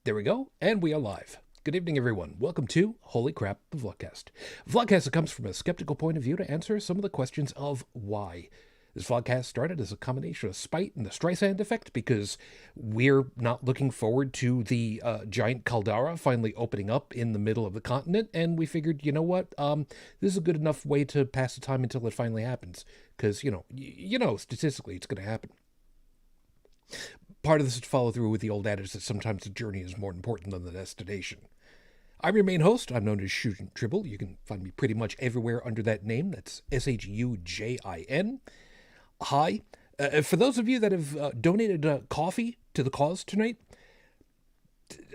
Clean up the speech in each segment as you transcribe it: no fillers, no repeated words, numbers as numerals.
There we go, and we are live. Good evening, everyone. Welcome to Holy Crap, the Vlogcast. A Vlogcast that comes from a skeptical point of view to answer some of the questions of why. This vlogcast started as a combination of spite and the Streisand effect because we're not looking forward to the giant caldera finally opening up in the middle of the continent, and we figured, you know what, this is a good enough way to pass the time until it finally happens, because, statistically it's going to happen. Part of this is to follow through with the old adage that sometimes the journey is more important than the destination. I'm your main host. I'm known as Shujin. You can find me pretty much everywhere under that name. That's Shujin. Hi. For those of you that have donated coffee to the cause tonight,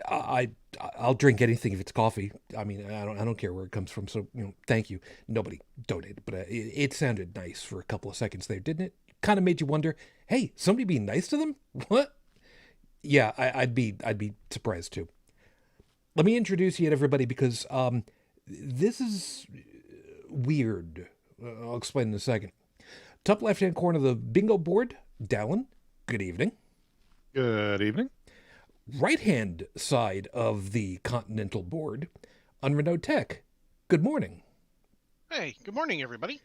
I'll drink anything if it's coffee. I mean, I don't care where it comes from. So, thank you. Nobody donated, but it sounded nice for a couple of seconds there, didn't it? Kind of made you wonder, hey, somebody being nice to them? What? Yeah, I'd be surprised too. Let me introduce you to everybody because this is weird. I'll explain in a second. Top left-hand corner of the bingo board, Dalan. Good evening. Good evening. Right-hand side of the continental board, UnrenownedTech. Good morning. Hey, good morning, everybody.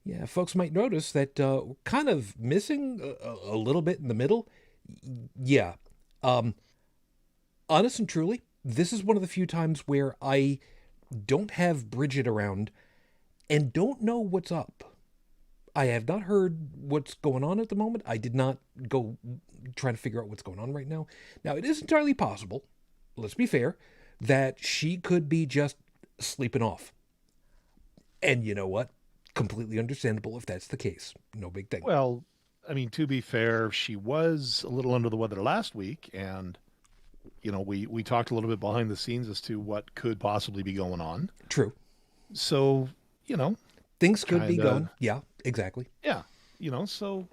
Yeah, folks might notice that we're kind of missing a little bit in the middle. Yeah. Honest and truly, this is one of the few times where I don't have Brigid around and don't know what's up. I have not heard what's going on at the moment. I did not go try to figure out what's going on right now. Now, it is entirely possible, let's be fair, that she could be just sleeping off. And you know what? Completely understandable if that's the case. No big thing. Well, I mean, to be fair, she was a little under the weather last week, and, we talked a little bit behind the scenes as to what could possibly be going on. True. So, things could be going. Yeah, exactly. Yeah, so.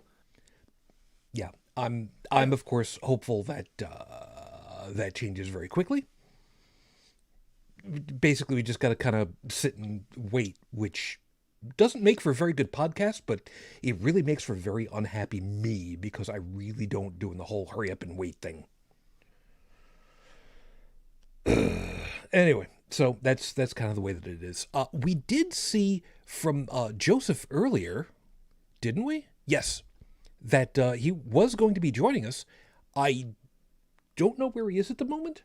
Yeah, I'm of course hopeful that that changes very quickly. Basically, we just got to kind of sit and wait, which doesn't make for a very good podcast, but it really makes for a very unhappy me because I really don't do the whole hurry up and wait thing. Anyway, so that's kind of the way that it is. We did see from Joseph earlier, didn't we? Yes, that he was going to be joining us. I don't know where he is at the moment.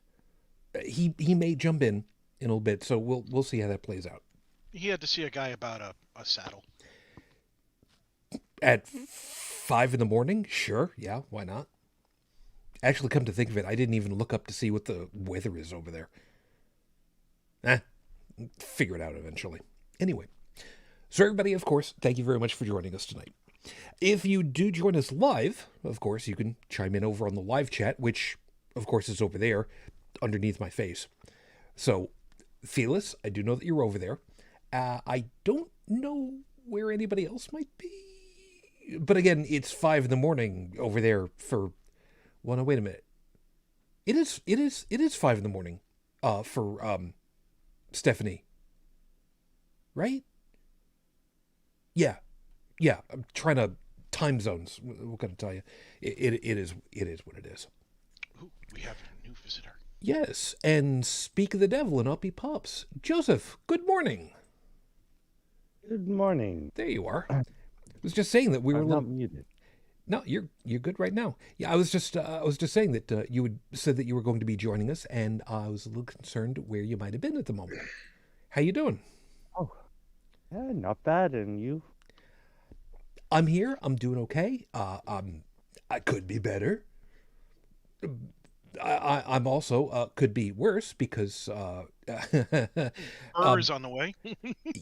He may jump in a little bit, so we'll see how that plays out. He had to see a guy about a saddle. At 5 a.m? Sure, yeah, why not? Actually, come to think of it, I didn't even look up to see what the weather is over there. Figure it out eventually. Anyway, so everybody, of course, thank you very much for joining us tonight. If you do join us live, of course, you can chime in over on the live chat, which, of course, is over there underneath my face. So, Felis, I do know that you're over there. I don't know where anybody else might be. But again, it's 5 a.m. over there for... Well, no, wait a minute. It is 5 a.m. For Stephanie. Right? Yeah. I'm trying to... Time zones. What can I tell you? It is what it is. Ooh, we have a new visitor. Yes, and speak of the devil and up he pops. Joseph, good morning. Good morning. There you are. I was just saying that we were I'm not muted. No, you're good right now. Yeah, I was just saying that you had said that you were going to be joining us, and I was a little concerned where you might have been at the moment. How you doing? Oh, yeah, not bad. And you? I'm here. I'm doing okay. I could be better. I'm also could be worse because Burr is on the way.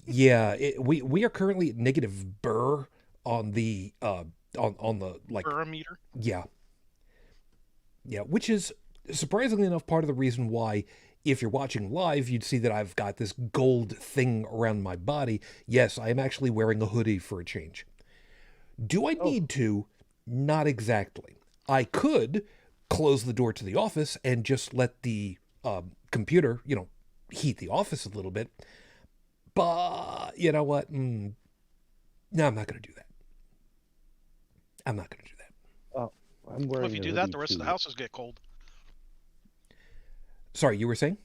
yeah, we are currently at negative burr on the on the like Burrometer. Yeah, which is surprisingly enough part of the reason why, if you're watching live, you'd see that I've got this gold thing around my body. Yes, I am actually wearing a hoodie for a change. Do I need to? Not exactly. I could close the door to the office and just let the computer, heat the office a little bit. But you know what? No, I'm not going to do that. I'm wearing. Well, if you do that, the rest of the houses get cold. Sorry, you were saying?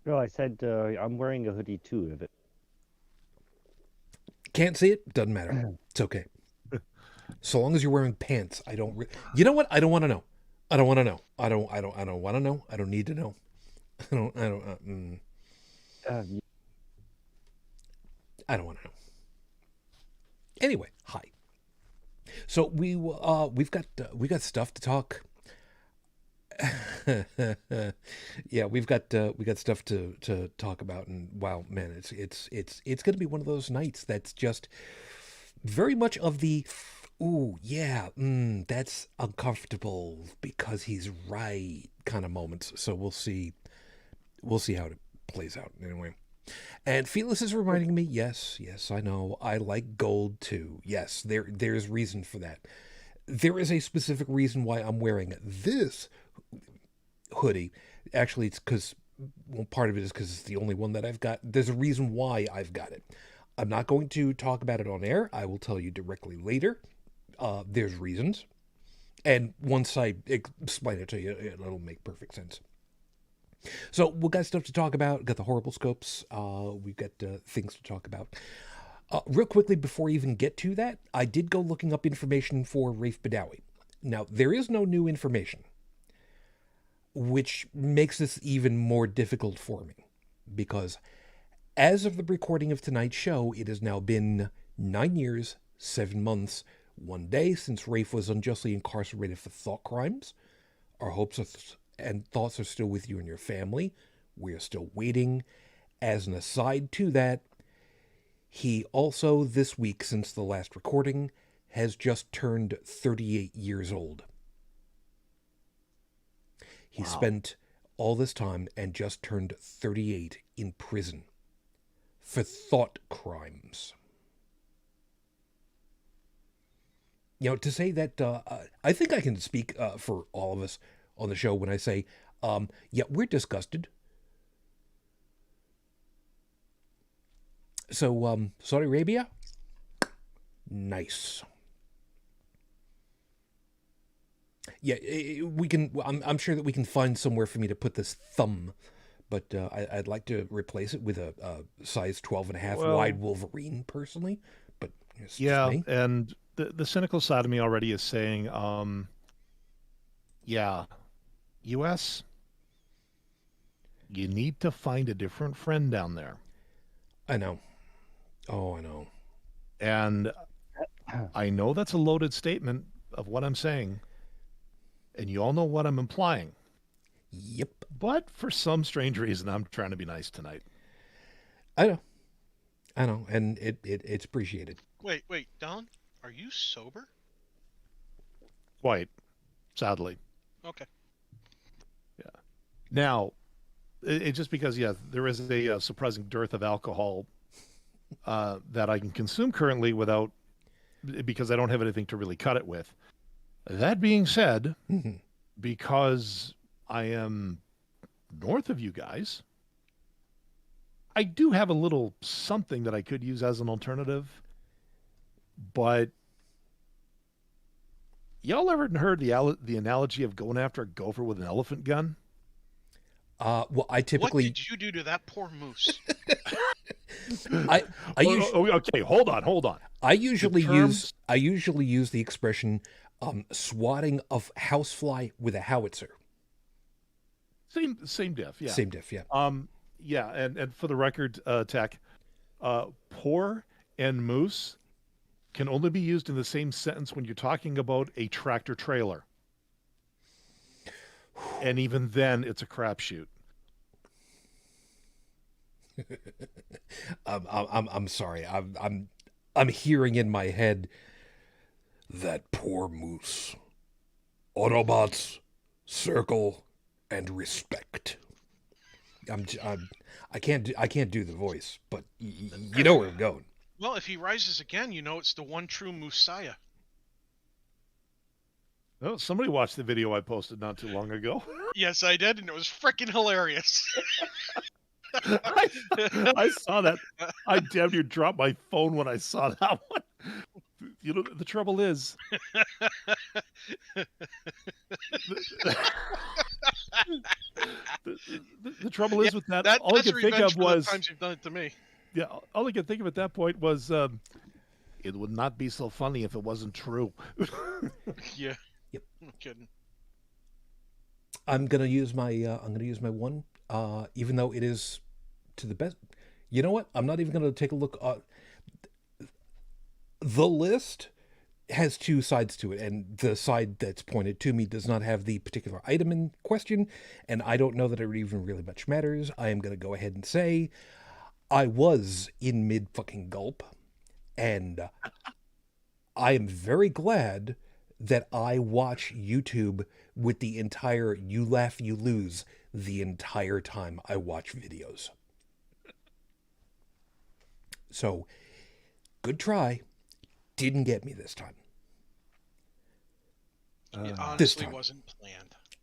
No, I said I'm wearing a hoodie too. If it. Can't see it? Doesn't matter. It's okay. So long as you're wearing pants, I don't. You know what? I don't want to know. I don't want to know. I don't want to know. I don't need to know. I don't. I don't want to know. Anyway, hi. So we've got stuff to talk. Yeah, we got stuff to talk about, and wow, man, it's going to be one of those nights that's just very much of the, ooh, yeah, that's uncomfortable because he's right kind of moments. So we'll see how it plays out anyway. And Felix is reminding me, yes, I know, I like gold too. Yes, there's reason for that. There is a specific reason why I'm wearing this hoodie. Actually, it's because, well, part of it is because it's the only one that I've got. There's a reason why I've got it. I'm not going to talk about it on air. I will tell you directly later. There's reasons. And once I explain it to you, it'll make perfect sense. So we've got stuff to talk about. We've got the horrible scopes. We've got things to talk about. Real quickly, before I even get to that, I did go looking up information for Rafe Badawi. Now, there is no new information, which makes this even more difficult for me, because as of the recording of tonight's show, it has now been 9 years, 7 months, 1 day since Rafe was unjustly incarcerated for thought crimes. Our hopes and thoughts are still with you and your family. We are still waiting. As an aside to that, he also, this week since the last recording, has just turned 38 years old. He spent all this time and just turned 38 in prison for thought crimes. You know, to say that, I think I can speak for all of us on the show when I say, yeah, we're disgusted. So, Saudi Arabia, nice. Yeah, we can. I'm sure that we can find somewhere for me to put this thumb, but I'd like to replace it with a size 12.5 wide Wolverine, personally. But it's yeah, just me. And the cynical side of me already is saying, yeah, U.S., you need to find a different friend down there. I know. Oh, I know. And I know that's a loaded statement of what I'm saying, and you all know what I'm implying. Yep. But for some strange reason, I'm trying to be nice tonight. I know, and it's appreciated. Wait, Dalan, are you sober? Quite, sadly. Okay. Yeah. Now, it just because, yeah, there is a surprising dearth of alcohol that I can consume currently because I don't have anything to really cut it with. That being said, because I am north of you guys, I do have a little something that I could use as an alternative. But y'all ever heard the analogy of going after a gopher with an elephant gun? Well, I typically. What did you do to that poor moose? Okay, hold on. I usually use the expression swatting a housefly with a howitzer. Same diff, yeah. Same diff, yeah. Yeah, and for the record, Tech, poor and moose can only be used in the same sentence when you're talking about a tractor trailer. And even then, it's a crapshoot. I'm sorry. I'm hearing in my head that poor moose. Autobots, circle, and respect. I can't do the voice, but you know where I'm going. Well, if he rises again, you know it's the one true Messiah. Oh, somebody watched the video I posted not too long ago. Yes, I did, and it was freaking hilarious. I saw that. I damn near dropped my phone when I saw that one. You know, the trouble is... The trouble is with that, all I that's could think revenge of for the was, times you've done it to me. yeah, all I could think of at that point was, it would not be so funny if it wasn't true. Yeah. Yep. No kidding. I'm gonna use my one, even though it is to the best. You know what? I'm not even gonna take a look. The list has two sides to it, and the side that's pointed to me does not have the particular item in question, and I don't know that it even really much matters. I am gonna go ahead and say I was in mid fucking gulp, and I am very glad that I watch YouTube with the entire you laugh, you lose the entire time I watch videos. So, good try. Didn't get me this time. It this honestly time. wasn't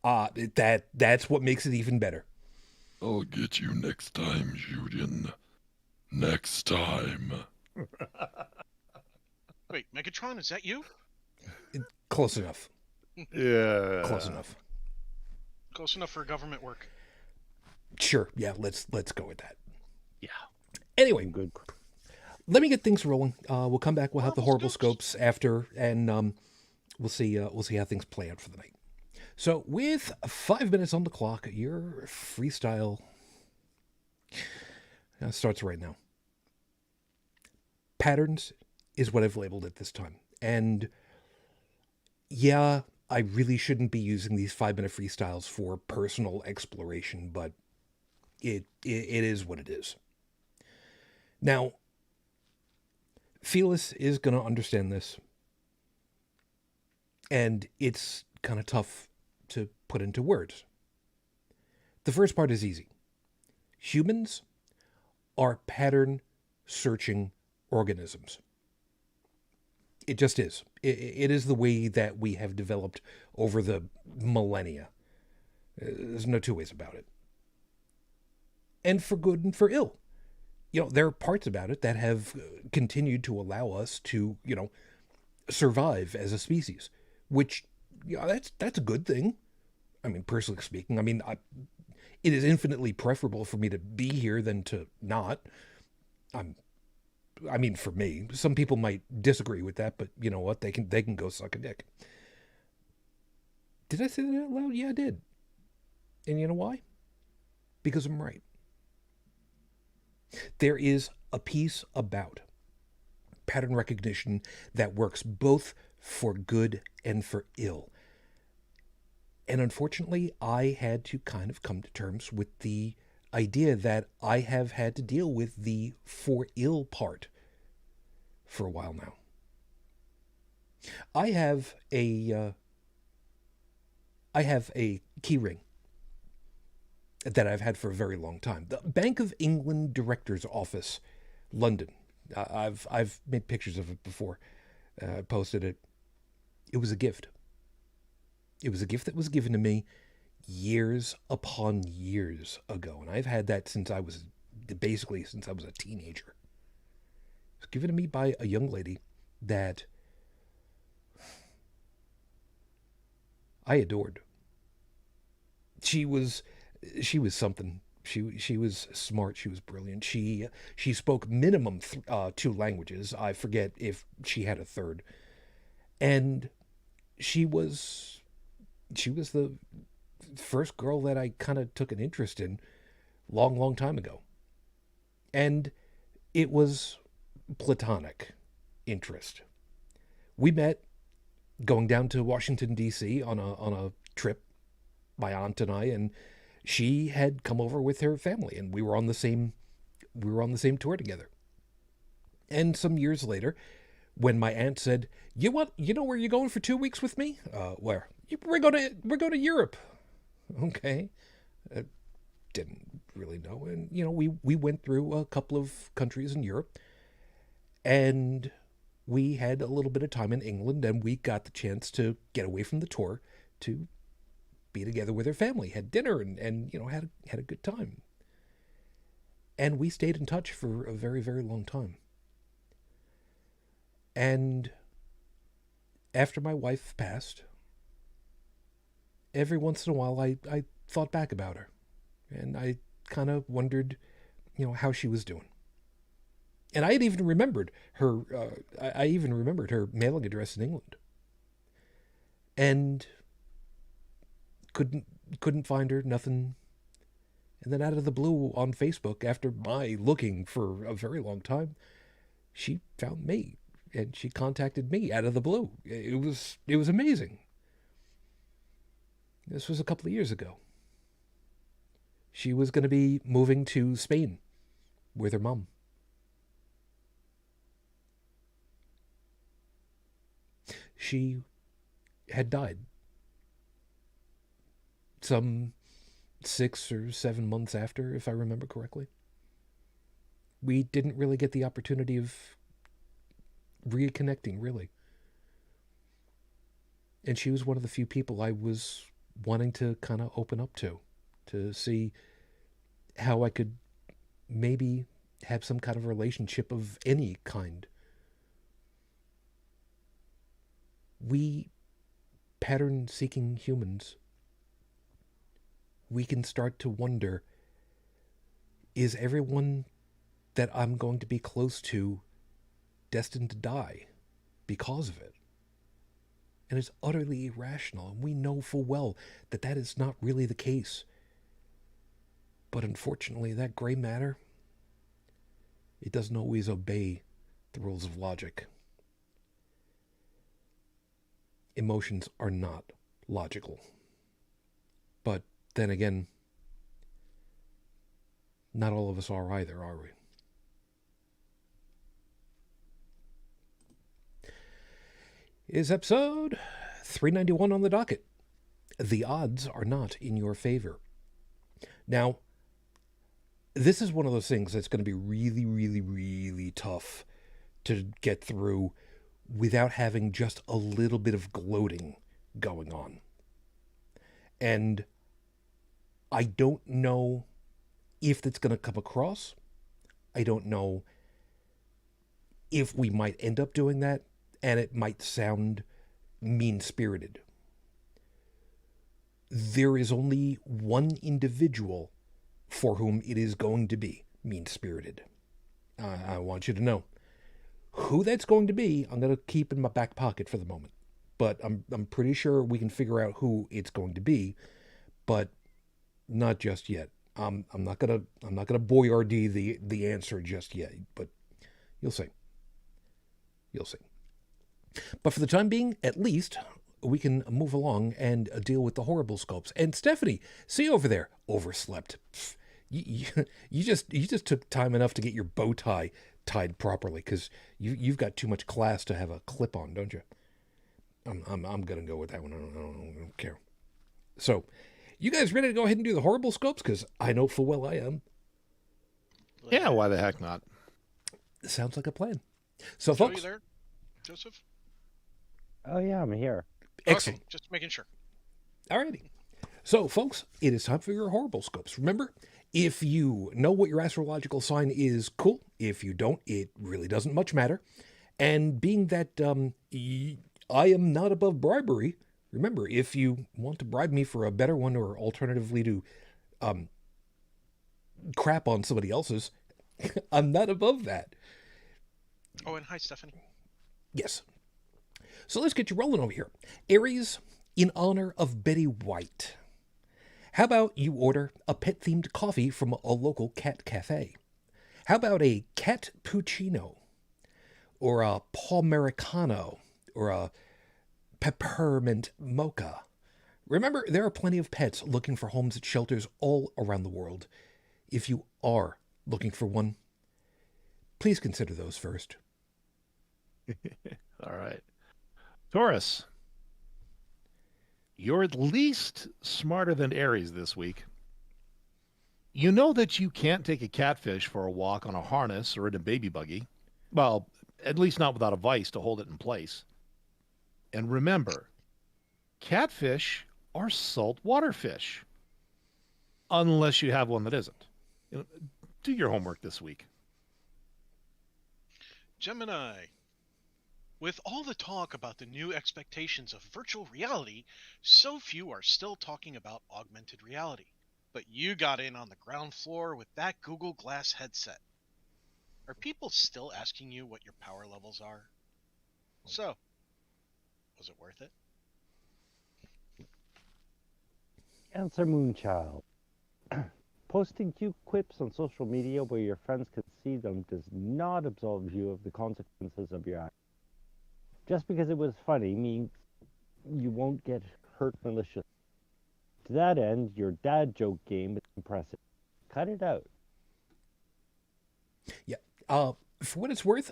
planned. That's what makes it even better. I'll get you next time, Shujin. Next time. Wait, Megatron, is that you? Close enough. Yeah. Close enough. Close enough for government work. Sure. Yeah, let's go with that. Yeah. Anyway, Good. let me get things rolling. We'll come back. We'll have the horrible Horrible scopes after, and we'll see how things play out for the night. So, with 5 minutes on the clock, your freestyle starts right now. Patterns is what I've labeled it this time, and yeah, I really shouldn't be using these 5-minute freestyles for personal exploration, but it is what it is. Now, Felis is going to understand this, and it's kind of tough to put into words. The first part is easy. Humans are pattern-searching organisms. It just is. It is the way that we have developed over the millennia. There's no two ways about it. And for good and for ill. You know, there are parts about it that have continued to allow us to, survive as a species, which, that's a good thing. I mean, personally speaking, it is infinitely preferable for me to be here than to not. For me, some people might disagree with that, but you know what? They can go suck a dick. Did I say that out loud? Yeah, I did. And you know why? Because I'm right. There is a piece about pattern recognition that works both for good and for ill. And unfortunately, I had to kind of come to terms with the idea that I have had to deal with the for ill part for a while now. I have a key ring that I've had for a very long time. The Bank of England Director's Office, London. I've made pictures of it before. Posted it. It was a gift. It was a gift that was given to me years upon years ago, and I've had that since I was a teenager. It was given to me by a young lady that I adored. She was something. She was smart. She was brilliant. She spoke minimum 2 languages. I forget if she had a third. And she was the first girl that I kind of took an interest in long time ago. And it was platonic interest. We met going down to Washington, D.C. on a trip, my aunt and I, and she had come over with her family, and we were on the same tour together. And some years later, when my aunt said, "You know where you're going for 2 weeks with me?" Where? We're going to Europe. Okay. Didn't really know. And, we went through a couple of countries in Europe, and we had a little bit of time in England, and we got the chance to get away from the tour to be together with her family, had dinner, and had a good time. And we stayed in touch for a very, very long time. And after my wife passed, every once in a while I thought back about her, and I kind of wondered, how she was doing. And I had even remembered her. I even remembered her mailing address in England, and couldn't find her. Nothing. And then out of the blue on Facebook, after my looking for a very long time, she found me, and she contacted me out of the blue. It was amazing. This was a couple of years ago. She was going to be moving to Spain with her mom. She had died some 6 or 7 months after, if I remember correctly. We didn't really get the opportunity of reconnecting, really. And she was one of the few people I was wanting to kind of open up to see how I could maybe have some kind of relationship of any kind. We pattern-seeking humans, we can start to wonder, is everyone that I'm going to be close to destined to die because of it? And it's utterly irrational, and we know full well that that is not really the case. But unfortunately, that gray matter, it doesn't always obey the rules of logic. Emotions are not logical. But then again, not all of us are either, are we? Is episode 391 on the docket. The odds are not in your favor. Now, this is one of those things that's going to be really, really, really tough to get through without having just a little bit of gloating going on. And I don't know if that's going to come across. I don't know if we might end up doing that, and it might sound mean-spirited. There is only one individual for whom it is going to be mean-spirited. I want you to know. Who that's going to be, I'm going to keep in my back pocket for the moment. But I'm pretty sure we can figure out who it's going to be, but not just yet. I'm not gonna Boyardee the answer just yet, but you'll see. You'll see. But for the time being, at least, we can move along and deal with the horrible scopes. And Stephanie, see over there, overslept. You just took time enough to get your bow tie tied properly, because you've got too much class to have a clip on, don't you? I'm gonna go with that one. I don't care. So, you guys ready to go ahead and do the horrible scopes? Because I know full well I am. Yeah, why the heck not? Sounds like a plan. So, Joe, folks. you there, Joseph? Oh yeah, I'm here. Excellent. Okay, just making sure. Alrighty. So, folks, it is time for your horrible scopes. Remember, if you know what your astrological sign is, cool. If you don't, it really doesn't much matter. And being that I am not above bribery, remember, if you want to bribe me for a better one, or alternatively to crap on somebody else's, I'm not above that. Oh, and hi, Stephanie. Yes. So let's get you rolling over here. Aries, in honor of Betty White. How about you order a pet-themed coffee from a local cat cafe? How about a cat puccino? Or a Palmericano? Or a peppermint mocha? Remember, there are plenty of pets looking for homes at shelters all around the world. If you are looking for one, please consider those first. All right. Taurus, you're at least smarter than Aries this week. You know that you can't take a catfish for a walk on a harness or in a baby buggy. Well, at least not without a vise to hold it in place. And remember, catfish are saltwater fish. Unless you have one that isn't. Do your homework this week. Gemini, With all the talk about the new expectations of virtual reality, so few are still talking about augmented reality. But you got in on the ground floor with that Google Glass headset. Are people still asking you what your power levels are? So, was it worth it? Answer Moonchild. Posting cute quips on social media where your friends can see them does not absolve you of the consequences of your act. Just because it was funny means you won't get hurt maliciously. To that end, your dad joke game is impressive. Cut it out. Yeah. For what it's worth,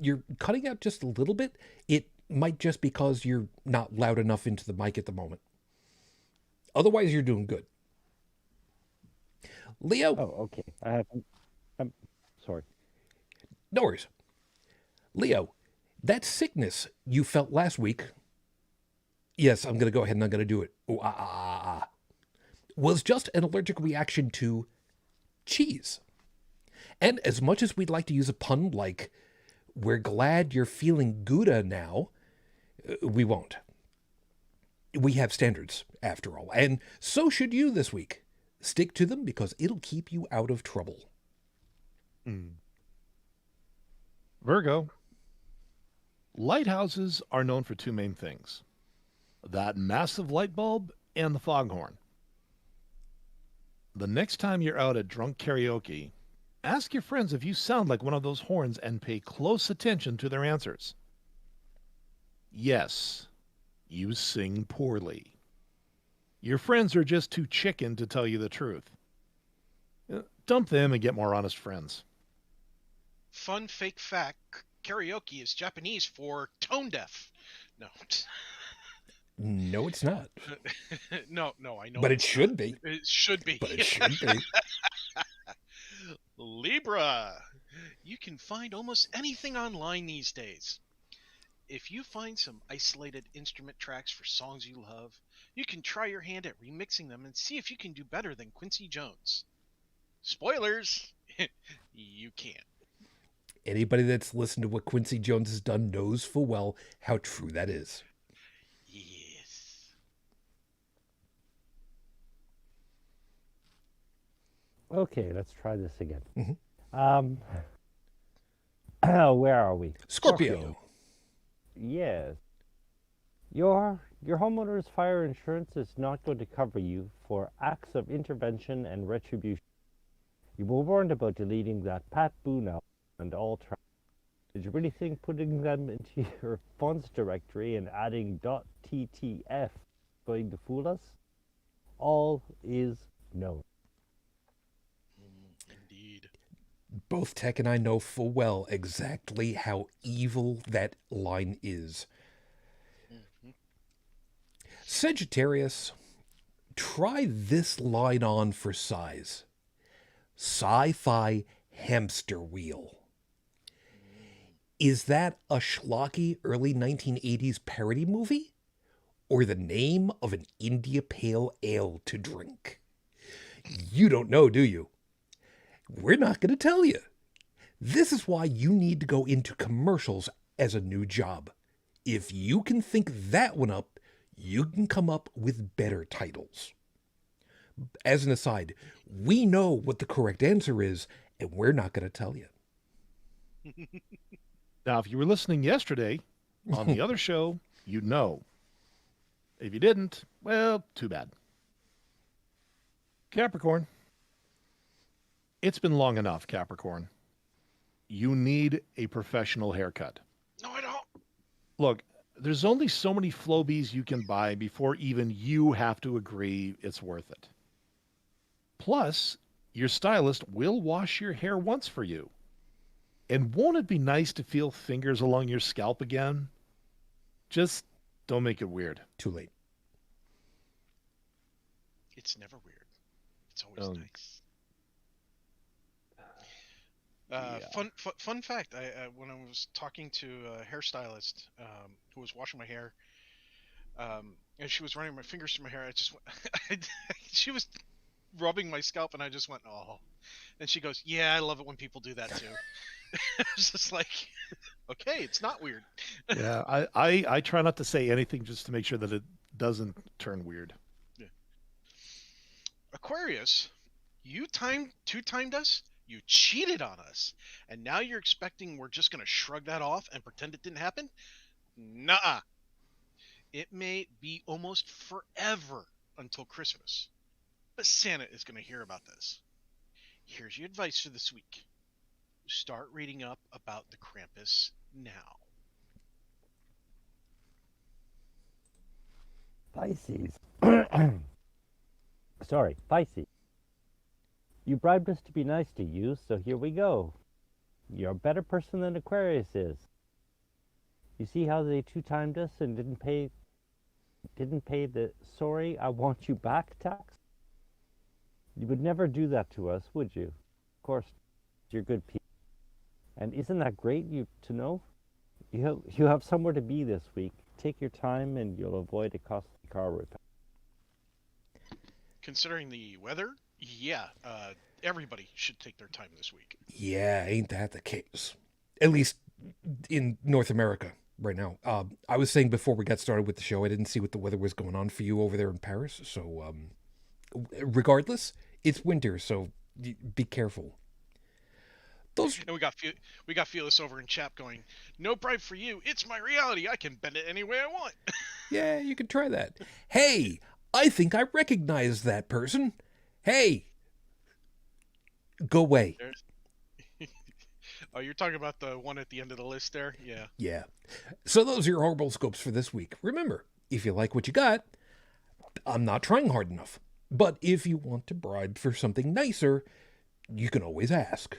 you're cutting out just a little bit. It might just because you're not loud enough into the mic at the moment. Otherwise, you're doing good. Leo. Oh, okay. I'm sorry. No worries. Leo, that sickness you felt last week, yes, I'm going to go ahead and I'm going to do it, was just an allergic reaction to cheese. And as much as we'd like to use a pun like, we're glad you're feeling Gouda now, we won't. We have standards, after all, and so should you this week. Stick to them because it'll keep you out of trouble. Virgo. Lighthouses are known for two main things. That massive light bulb and the foghorn. The next time you're out at drunk karaoke, ask your friends if you sound like one of those horns and pay close attention to their answers. Yes, you sing poorly. Your friends are just too chicken to tell you the truth. Dump them and get more honest friends. Fun fake fact, karaoke is Japanese for tone deaf. No. No, it's not. No, I know. But it should be. It should be. But it should be. Libra. You can find almost anything online these days. If you find some isolated instrument tracks for songs you love, you can try your hand at remixing them and see if you can do better than Quincy Jones. Spoilers! You can't. Anybody that's listened to what Quincy Jones has done knows full well how true that is. Yes. Okay, let's try this again. Mhm. Where are we? Scorpio. Yes. Your homeowner's fire insurance is not going to cover you for acts of intervention and retribution. You were warned about deleting that Pat Boone album and all tracks. Did you really think putting them into your fonts directory and adding .ttf going to fool us? All is known. Indeed. Both Tech and I know full well exactly how evil that line is. Sagittarius, try this line on for size. Sci-fi hamster wheel. Is that a schlocky early 1980s parody movie? Or the name of an India Pale Ale to drink? You don't know, do you? We're not going to tell you. This is why you need to go into commercials as a new job. If you can think that one up, you can come up with better titles. As an aside, we know what the correct answer is, and we're not going to tell you. Now, if you were listening yesterday on the other show, you'd know. If you didn't, well, too bad. Capricorn. It's been long enough, Capricorn. You need a professional haircut. No, I don't. Look, there's only so many Flobies you can buy before even you have to agree it's worth it. Plus, your stylist will wash your hair once for you. And won't it be nice to feel fingers along your scalp again? Just don't make it weird. Too late. It's never weird. It's always nice. Fun fact. When I was talking to a hairstylist who was washing my hair, and she was running my fingers through my hair, I just went, she was rubbing my scalp, and I just went, oh. And she goes, yeah, I love it when people do that too. I was just like, okay, it's not weird. Yeah, I try not to say anything just to make sure that it doesn't turn weird. Yeah. Aquarius, you two-timed us. You cheated on us, and now you're expecting we're just gonna shrug that off and pretend it didn't happen? Nah. It may be almost forever until Christmas, but Santa is gonna hear about this. Here's your advice for this week. Start reading up about the Krampus now. Pisces. Sorry, Pisces. You bribed us to be nice to you, so here we go. You're a better person than Aquarius is. You see how they two-timed us and didn't pay the sorry I want you back tax? You would never do that to us, would you? Of course, you're good people. And isn't that great to know? You have somewhere to be this week. Take your time and you'll avoid a costly car repair. Considering the weather, yeah, everybody should take their time this week. Yeah, ain't that the case? At least in North America right now. I was saying before we got started with the show, I didn't see what the weather was going on for you over there in Paris. So, regardless, it's winter, so be careful. And we got Felix over in chat going, "No bribe for you. It's my reality. I can bend it any way I want." Yeah, you can try that. Hey, I think I recognize that person. Hey, go away. Oh, you're talking about the one at the end of the list there? Yeah. Yeah. So those are your horoscopes for this week. Remember, if you like what you got, I'm not trying hard enough. But if you want to bribe for something nicer, you can always ask.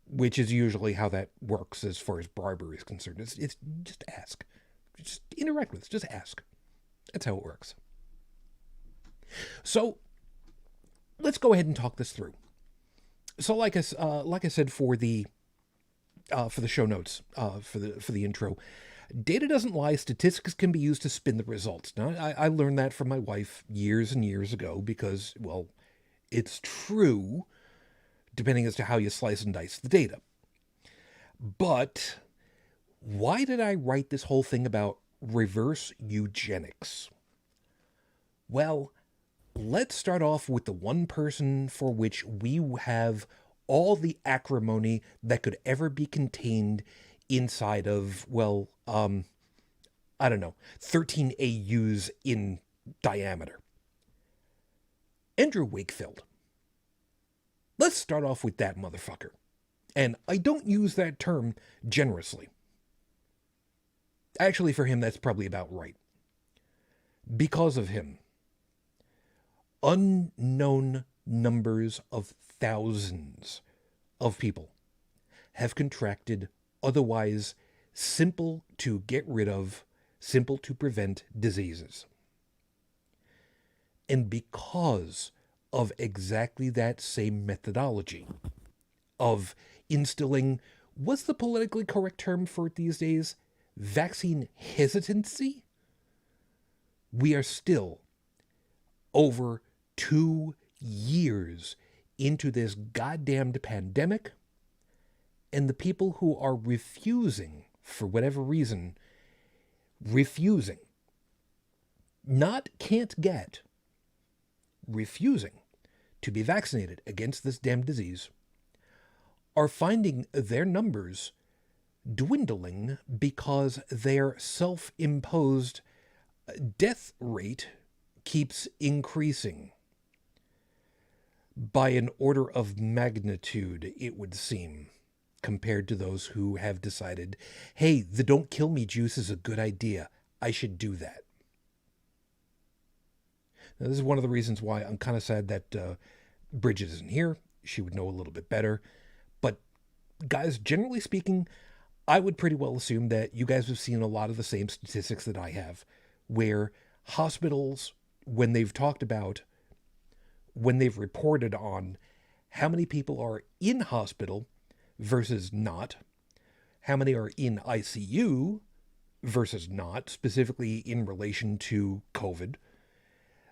Which is usually how that works as far as bribery is concerned. It's just ask. Just interact with us. Just ask. That's how it works. So let's go ahead and talk this through. So like I said for the show notes, for the intro, data doesn't lie. Statistics can be used to spin the results. Now, I learned that from my wife years and years ago because, well, it's true, depending as to how you slice and dice the data. But why did I write this whole thing about reverse eugenics? Well, let's start off with the one person for which we have all the acrimony that could ever be contained inside of, well, I don't know, 13 AUs in diameter. Andrew Wakefield. Let's start off with that motherfucker. And I don't use that term generously. Actually, for him, that's probably about right. Because of him, unknown numbers of thousands of people have contracted otherwise simple to get rid of, simple to prevent diseases. And because of exactly that same methodology of instilling, what's the politically correct term for it these days? Vaccine hesitancy? We are still over 2 years into this goddamned pandemic, and the people who are refusing, for whatever reason, refusing, not can't get, refusing to be vaccinated against this damn disease, are finding their numbers dwindling because their self-imposed death rate keeps increasing by an order of magnitude, it would seem, compared to those who have decided, hey, the don't kill me juice is a good idea. I should do that. Now, this is one of the reasons why I'm kind of sad that Brigid isn't here. She would know a little bit better. But guys, generally speaking, I would pretty well assume that you guys have seen a lot of the same statistics that I have, where hospitals, when they've talked about, when they've reported on how many people are in hospital versus not, how many are in ICU versus not, specifically in relation to COVID,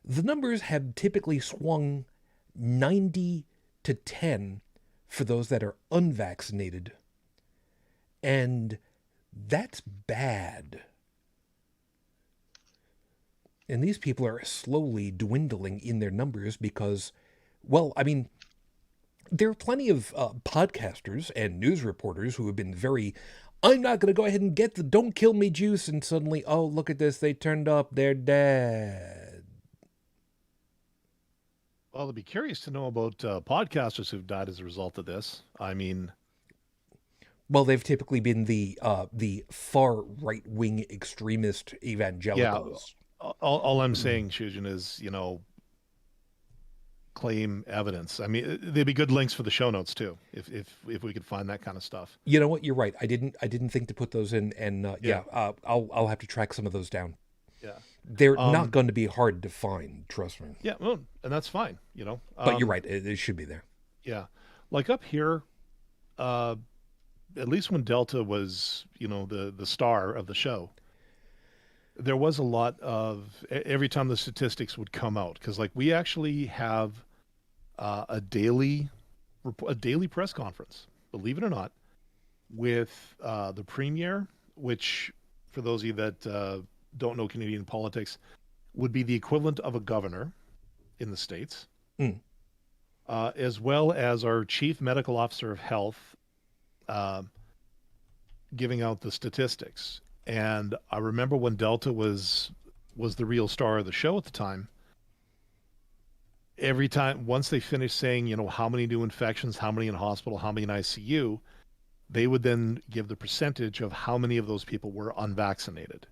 the numbers have typically swung 90 to 10 for those that are unvaccinated, and That's bad. And these people are slowly dwindling in their numbers because, well, I mean, there are plenty of podcasters and news reporters who have been very, I'm not going to go ahead and get the don't kill me juice, and suddenly, oh, look at this, they turned up, they're dead. Well, I'd be curious to know about podcasters who've died as a result of this. I mean, well, they've typically been the far right-wing extremist evangelicals. all I'm saying, Shujin, is, claim evidence. I mean, they'd be good links for the show notes too, if we could find that kind of stuff. You know what? You're right. I didn't think to put those in, and I'll have to track some of those down. Yeah, they're not going to be hard to find. Trust me. Yeah, well, and that's fine. But you're right. It should be there. Yeah, like up here, at least when Delta was, the star of the show, there was a lot of, every time the statistics would come out, because like we actually have a daily press conference, believe it or not, with the premier, which for those of you that don't know Canadian politics, would be the equivalent of a governor in the States, as well as our chief medical officer of health, giving out the statistics. And I remember when Delta was the real star of the show at the time, every time, once they finished saying, how many new infections, how many in hospital, how many in ICU, they would then give the percentage of how many of those people were unvaccinated,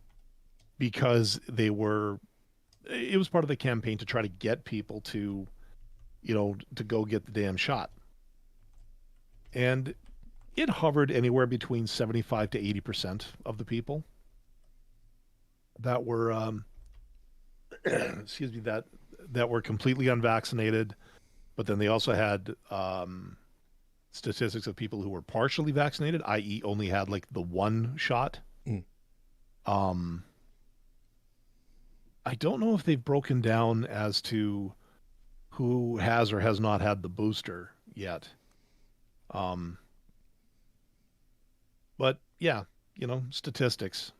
because it was part of the campaign to try to get people to, to go get the damn shot. And it hovered anywhere between 75 to 80% of the people that were, excuse me, that were completely unvaccinated. But then they also had statistics of people who were partially vaccinated, i.e. only had like the one shot. I don't know if they've broken down as to who has or has not had the booster yet. But yeah, statistics,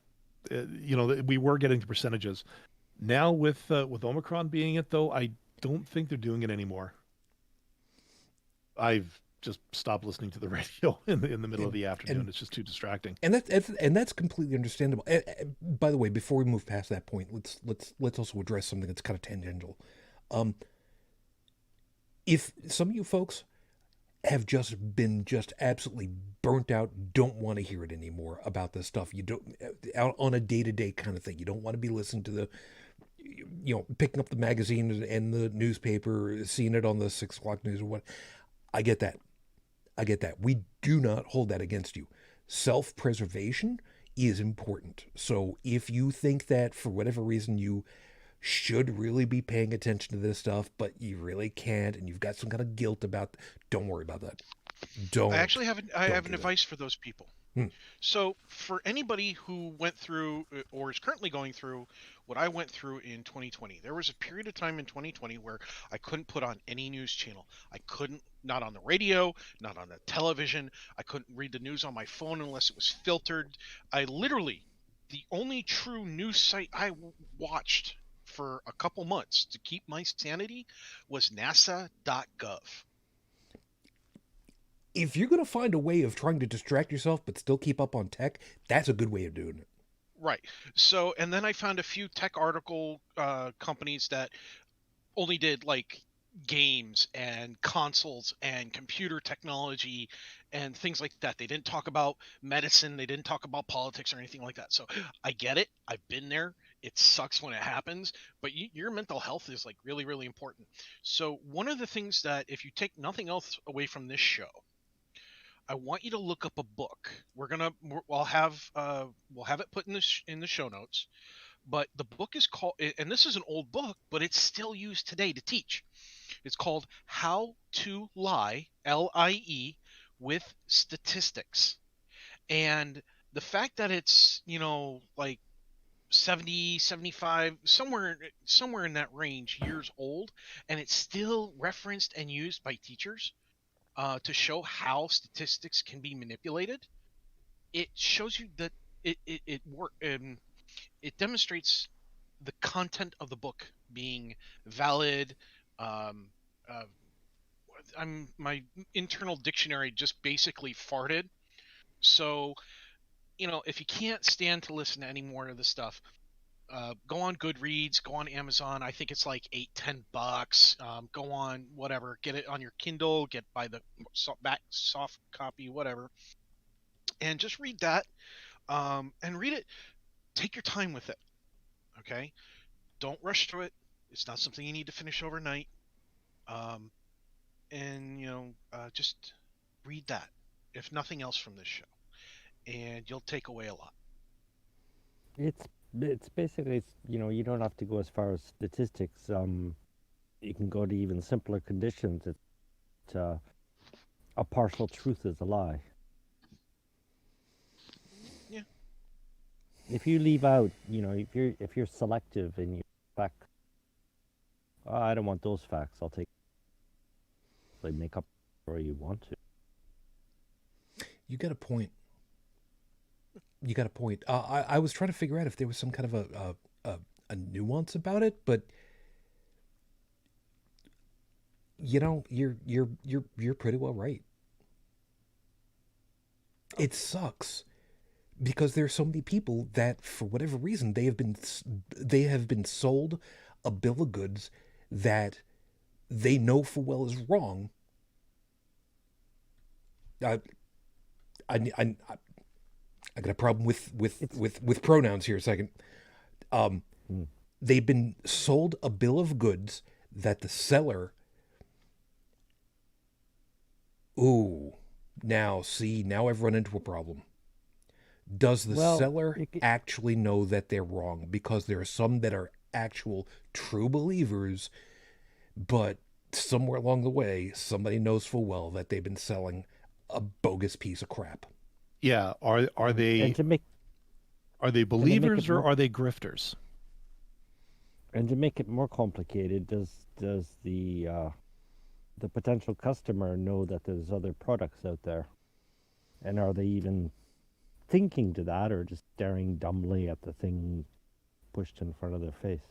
we were getting to percentages. Now with Omicron being it, though, I don't think they're doing it anymore. I've just stopped listening to the radio in the middle of the afternoon. It's just too distracting. And that's completely understandable. By the way, before we move past that point, let's also address something that's kind of tangential. If some of you folks have just been absolutely burnt out, don't want to hear it anymore about this stuff, you don't, on a day-to-day kind of thing, you don't want to be listening to the, picking up the magazine and the newspaper, seeing it on the 6 o'clock news or what. I get that. We do not hold that against you. Self-preservation is important. So if you think that for whatever reason you should really be paying attention to this stuff, but you really can't, and you've got some kind of guilt about, don't worry about that. Don't. I actually have an advice for those people. So for anybody who went through or is currently going through what I went through in 2020, there was a period of time in 2020 where I couldn't put on any news channel. I couldn't, not on the radio, not on the television. I couldn't read the news on my phone unless it was filtered. I literally, the only true news site I watched for a couple months to keep my sanity was nasa.gov. If you're going to find a way of trying to distract yourself but still keep up on tech, that's a good way of doing it. Right. So, and then I found a few tech article companies that only did like games and consoles and computer technology and things like that. They didn't talk about medicine. They didn't talk about politics or anything like that. So I get it. I've been there. It sucks when it happens, but your mental health is like really, really important. So one of the things that, if you take nothing else away from this show, I want you to look up a book. We'll have it put in the show notes, but the book is called, and this is an old book, but it's still used today to teach. It's called How to Lie, L-I-E, with Statistics. And the fact that it's, like 70, 75, somewhere in that range years old, and it's still referenced and used by teachers to show how statistics can be manipulated. It shows you that it demonstrates the content of the book being valid. Um, uh, my internal dictionary just basically farted. So if you can't stand to listen to any more of this stuff, go on Goodreads, go on Amazon. I think it's like $8-10. Go on whatever, get it on your Kindle, buy the back soft copy, whatever, and just read that. And read it. Take your time with it. Okay, don't rush through it. It's not something you need to finish overnight. Um, and just read that, if nothing else from this show, and you'll take away a lot. It's basically, you don't have to go as far as statistics. You can go to even simpler conditions. It's a partial truth is a lie. Yeah. If you leave out, if you're selective in your facts, I don't want those facts. I'll take. Like, make up where you want to. You got a point. You got a point. I was trying to figure out if there was some kind of a nuance about it, but you're pretty well right. It sucks because there's so many people that, for whatever reason, they have been sold a bill of goods that they know full well is wrong. I got a problem with pronouns here a second. They've been sold a bill of goods that the seller. Ooh, now I've run into a problem. Does the seller actually know that they're wrong? Because there are some that are actual true believers, but somewhere along the way, somebody knows full well that they've been selling a bogus piece of crap. Yeah, are they believers or are they grifters? And to make it more complicated, does the potential customer know that there's other products out there, and are they even thinking to that, or just staring dumbly at the thing pushed in front of their face?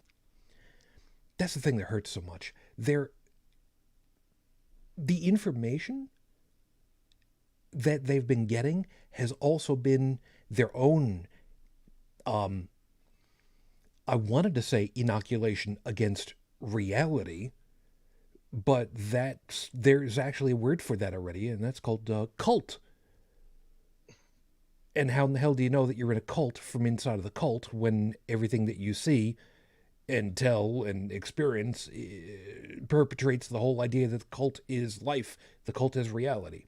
That's the thing that hurts so much. The information that they've been getting has also been their own, I wanted to say inoculation against reality, but there's actually a word for that already, and that's called cult. And how in the hell do you know that you're in a cult from inside of the cult when everything that you see and tell and experience perpetrates the whole idea that the cult is life, the cult is reality?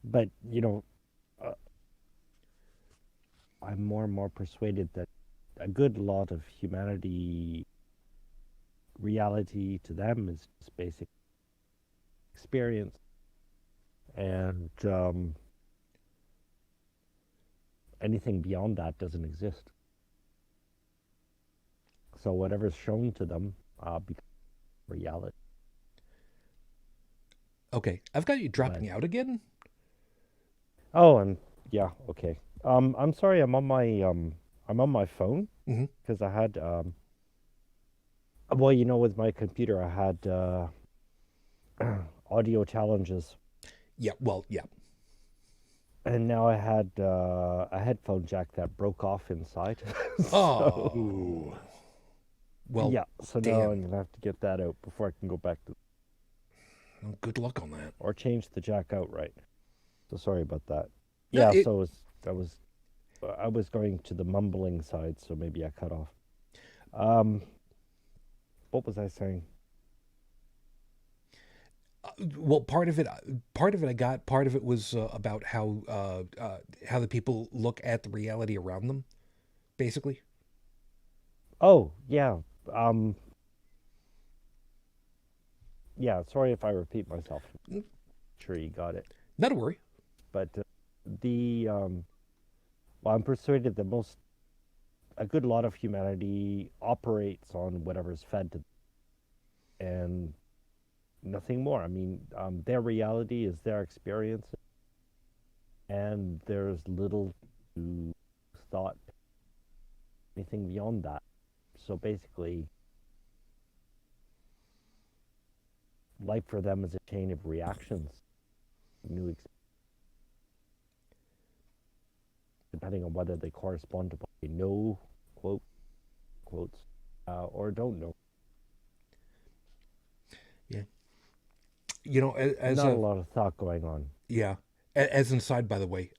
But, I'm more and more persuaded that a good lot of humanity, reality to them is just basic experience. And anything beyond that doesn't exist. So whatever's shown to them becomes reality. Okay, I've got you dropping out again. Oh, and yeah, okay. I'm sorry. I'm on my phone because I had with my computer I had audio challenges. Yeah. Well, yeah. And now I had a headphone jack that broke off inside. Oh. Well, yeah. So damn. now I'm gonna have to get that out before I can go back to. Well, good luck on that. Or change the jack outright. So sorry about that. No, Yeah. I was going to the mumbling side, so maybe I cut off. What was I saying? Well, part of it I got. Part of it was about how the people look at the reality around them, basically. Oh, yeah. Yeah, sorry if I repeat myself. Sure you got it. Not to worry. But I'm persuaded that a good lot of humanity operates on whatever's fed to them. And nothing more. I mean, their reality is their experience, and there's little to thought anything beyond that. So basically, life for them is a chain of reactions, new depending on whether they correspond to what they know, quotes, or don't know. Yeah. You know, as not a lot of thought going on. Yeah. As an aside, by the way,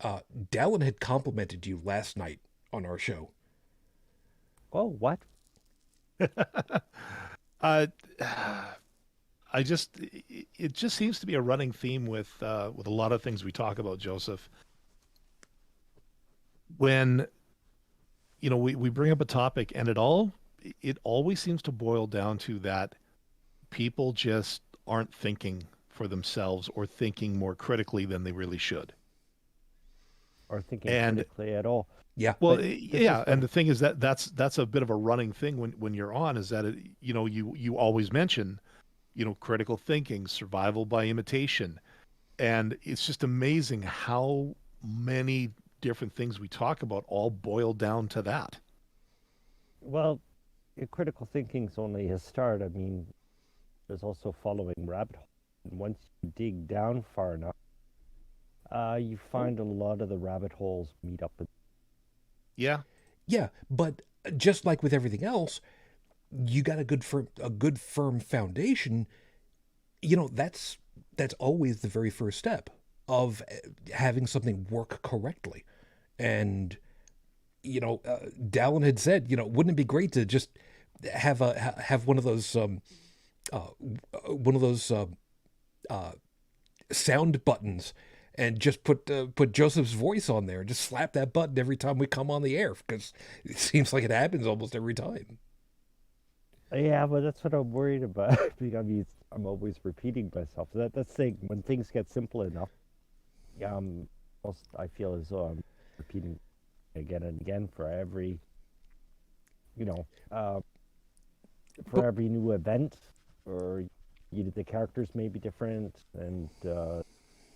Dalan had complimented you last night on our show. Oh, what? It just seems to be a running theme with a lot of things we talk about, Joseph. When, we bring up a topic, and it always seems to boil down to that people just aren't thinking for themselves or thinking more critically than they really should. Or thinking critically at all. Yeah. Well, yeah, and the thing is that's a bit of a running thing when you're on, is that you always mention, critical thinking, survival by imitation, and it's just amazing how many different things we talk about all boil down to that. Well, critical thinking's only a start. I mean, there's also following rabbit holes. And once you dig down far enough, you find a lot of the rabbit holes meet up with. Yeah. Yeah, but just like with everything else, you got a good firm foundation. That's always the very first step of having something work correctly. And Dalan had said, wouldn't it be great to just have one of those sound buttons, and just put Joseph's voice on there and just slap that button every time we come on the air, because it seems like it happens almost every time. Yeah, but that's what I'm worried about. I mean, I'm always repeating myself. That's the thing. When things get simple enough, I feel as though I'm repeating again and again for every, every new event, or the characters may be different, and the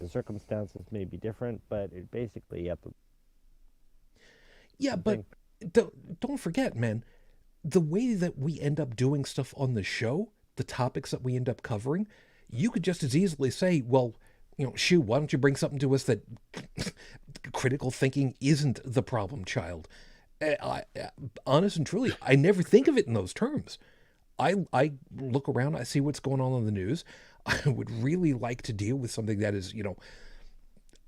circumstances may be different, but it basically but don't forget, man, the way that we end up doing stuff on the show, the topics that we end up covering, you could just as easily say, well, Shu, why don't you bring something to us that critical thinking isn't the problem child? Honest and truly, I never think of it in those terms. I look around, I see what's going on in the news. I would really like to deal with something that is,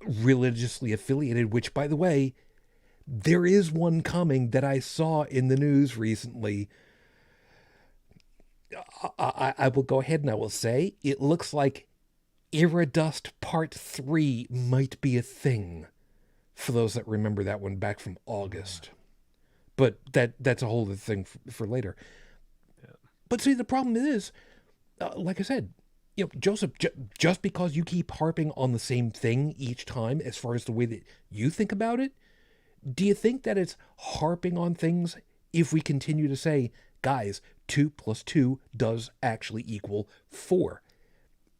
religiously affiliated, which, by the way, there is one coming that I saw in the news recently. I will go ahead and I will say it looks like Iridust Part 3 might be a thing, for those that remember that one back from August. But that's a whole other thing for later. Yeah. But see, the problem is, like I said, Joseph, just because you keep harping on the same thing each time as far as the way that you think about it, do you think that it's harping on things if we continue to say, guys, 2 + 2 does actually equal 4?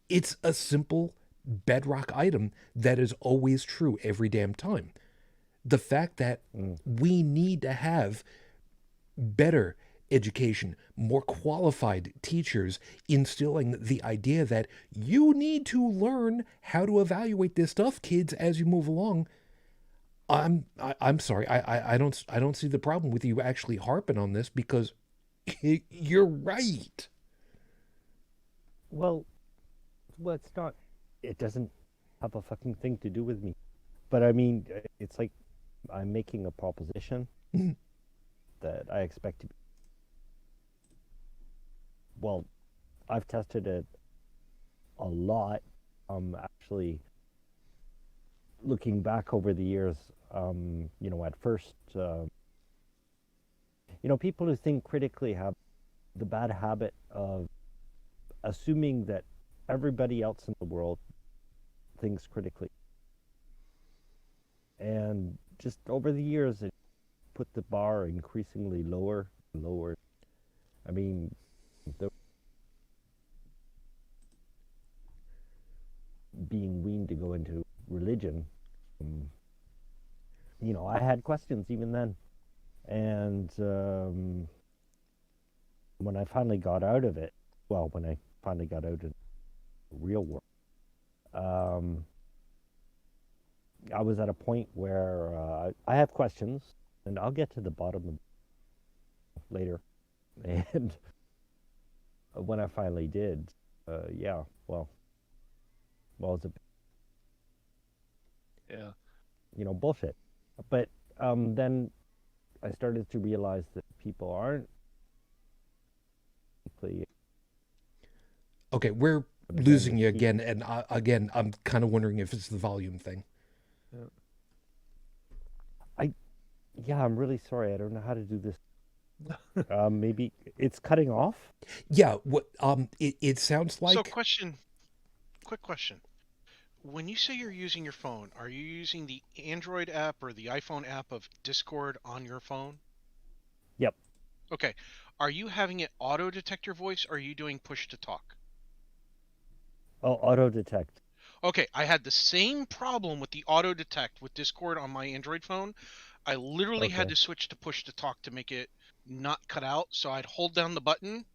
It's a simple bedrock item that is always true every damn time. The fact that we need to have better education, more qualified teachers instilling the idea that you need to learn how to evaluate this stuff, kids, as you move along. I'm sorry. I don't see the problem with you actually harping on this, because you're right. Well, it's not. It doesn't have a fucking thing to do with me. But I mean, it's like I'm making a proposition that I expect to be. Well, I've tested it a lot. Actually, looking back over the years, at first, people who think critically have the bad habit of assuming that everybody else in the world thinks critically. And just over the years, it put the bar increasingly lower and lower. I mean, being weaned to go into religion, I had questions even then. And when I finally got out of it, when I finally got out of the real world, I was at a point where I have questions, and I'll get to the bottom of later. And when I finally did, it's a bullshit. But then I started to realize that people aren't. Okay, we're losing you again, and again, I'm kind of wondering if it's the volume thing. I'm really sorry. I don't know how to do this. Maybe it's cutting off. Yeah, what it sounds like. So quick question. When you say you're using your phone, are you using the Android app or the iPhone app of Discord on your phone? Yep. Okay. Are you having it auto detect your voice, or are you doing push to talk? Oh, auto detect. Okay, I had the same problem with the auto detect with Discord on my Android phone. I literally had to switch to push to talk to make it not cut out. So I'd hold down the button,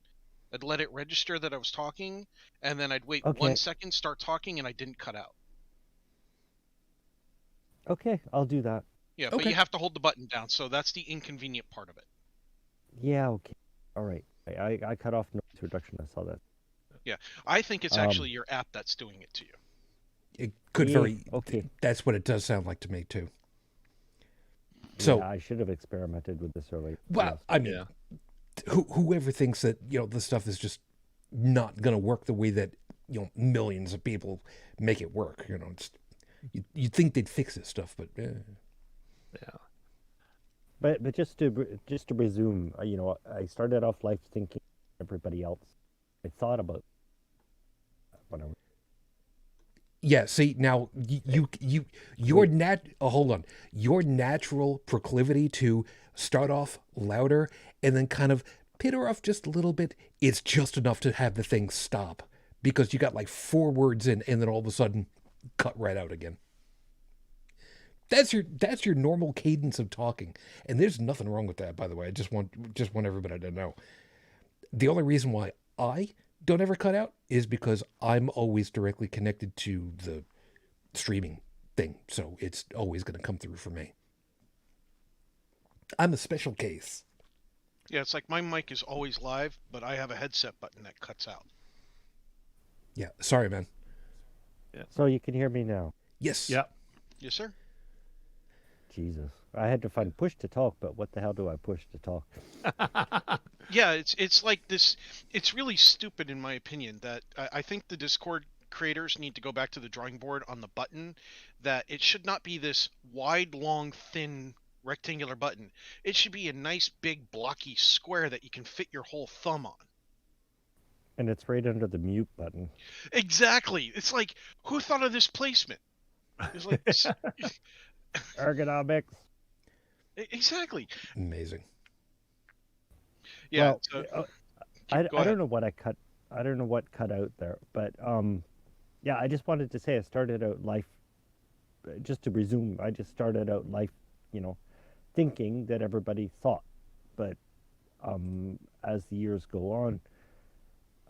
I'd let it register that I was talking, and then I'd wait 1 second, start talking, and I didn't cut out. Okay, I'll do that. Yeah, but you have to hold the button down, so that's the inconvenient part of it. Yeah, okay. All right. I cut off noise reduction. I saw that. Yeah, I think it's actually your app that's doing it to you. It could that's what it does sound like to me too. So I should have experimented with this earlier. Well, I mean, whoever thinks that the stuff is just not going to work the way that millions of people make it work, it's you'd think they'd fix this stuff, but But just to resume, I started off life thinking everybody else. I thought about whatever. Yeah, see, now hold on. Your natural proclivity to start off louder and then kind of peter off just a little bit, it's just enough to have the thing stop, because you got like 4 words in and then all of a sudden cut right out again. That's your normal cadence of talking, and there's nothing wrong with that, by the way. I just want everybody to know. The only reason why I don't ever cut out is because I'm always directly connected to the streaming thing, so it's always going to come through for me. I'm a special case. Yeah, it's like my mic is always live, but I have a headset button that cuts out. Yeah, sorry, man. Yeah. So you can hear me now? Yes. Yeah. Yes, sir. Jesus, I had to find push to talk, but what the hell do I push to talk? Yeah, it's like this. It's really stupid, in my opinion, that I think the Discord creators need to go back to the drawing board on the button, that it should not be this wide, long, thin, rectangular button. It should be a nice, big, blocky square that you can fit your whole thumb on. And it's right under the mute button. Exactly. It's like, who thought of this placement? It's like ergonomics. Exactly. Amazing. Yeah. Well, I don't know what I cut. I don't know what cut out there, but I just wanted to say I started out life. Just to resume, I just started out life, thinking that everybody thought, but as the years go on,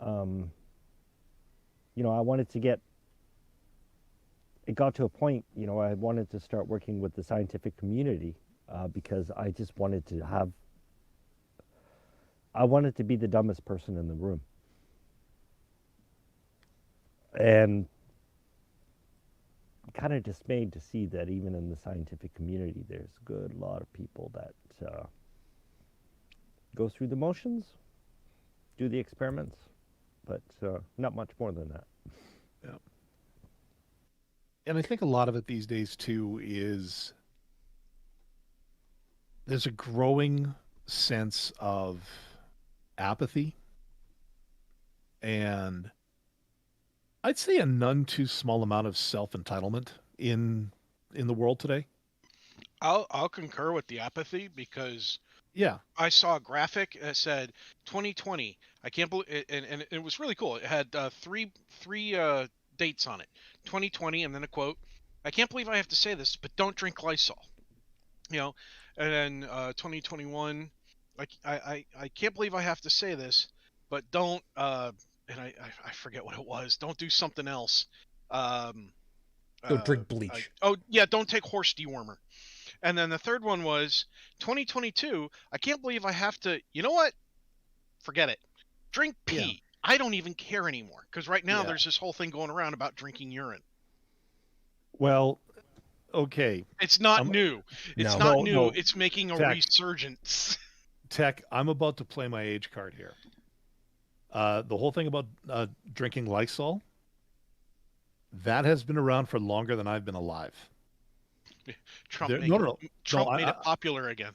I wanted to get. It got to a point, I wanted to start working with the scientific community because I just wanted to have. I wanted to be the dumbest person in the room. And kind of dismayed to see that even in the scientific community, there's a good lot of people that go through the motions, do the experiments, but not much more than that. Yeah. And I think a lot of it these days, too, is there's a growing sense of apathy, and I'd say a none too small amount of self-entitlement in the world today. I'll concur with the apathy, because I saw a graphic that said 2020. I can't believe it, and it was really cool. It had three dates on it. 2020, and then a quote. I can't believe I have to say this, but don't drink Lysol. You know, and then 2021. I can't believe I have to say this, but don't. And I forget what it was. Don't do something else. Don't drink bleach. Don't take horse dewormer. And then the third one was 2022. I can't believe I have to. You know what? Forget it. Drink pee. Yeah. I don't even care anymore because right now Yeah. there's this whole thing going around about drinking urine. Well, okay. It's not new. It's No. not No, new. no. It's making a Tech. resurgence. Tech, I'm about to play my age card here. The whole thing about drinking Lysol, that has been around for longer than I've been alive. Trump There- made, no, no, no. Trump No, made it popular again.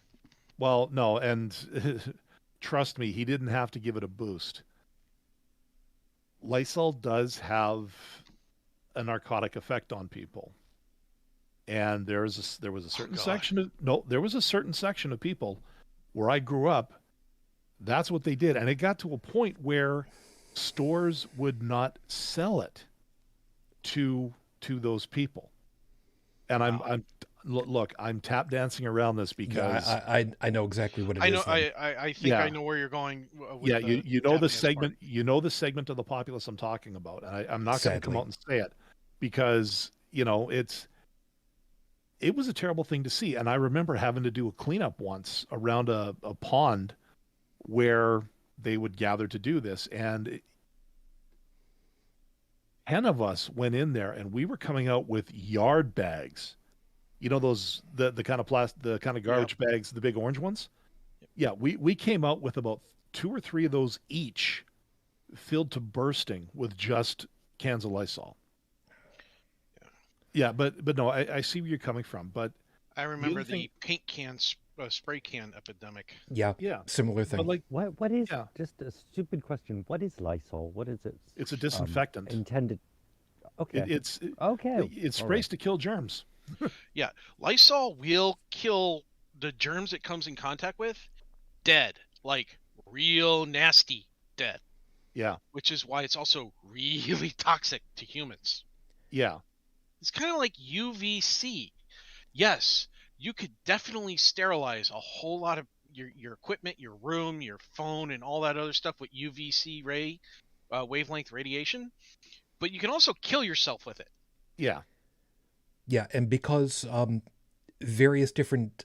Well, no, and trust me, he didn't have to give it a boost. Lysol does have a narcotic effect on people. And there was a certain God. section of people where I grew up, that's what they did. And it got to a point where stores would not sell it to those people. And I'm tap dancing around this because I know exactly what it is. I know. then. I think Yeah. I know where you're going. With yeah, the you know the tapping as segment, part. you know the segment of the populace I'm talking about. And I'm not going to come Sadly. out and say it because, you know, it was a terrible thing to see. And I remember having to do a cleanup once around a pond where they would gather to do this. And 10 of us went in there and we were coming out with yard bags. You know, those, the kind of the kind of garbage bags, the big orange ones. Yeah. We came out with about 2 or 3 of those each filled to bursting with just cans of Lysol. Yeah, but no, I see where you're coming from, but I remember other thing- the paint can, spray can epidemic. Yeah, yeah, similar thing. but like What is, Yeah. just a stupid question, what is Lysol? What is it? it's a disinfectant. Intended. Okay. It Okay. sprays to kill germs. Yeah, Lysol will kill the germs it comes in contact with dead, like real nasty dead, Yeah, which is why it's also really toxic to humans. yeah, It's kind of like UVC. Yes, you could definitely sterilize a whole lot of your equipment, your room, your phone, and all that other stuff with UVC ray wavelength radiation, but you can also kill yourself with it. yeah, Yeah, and because various different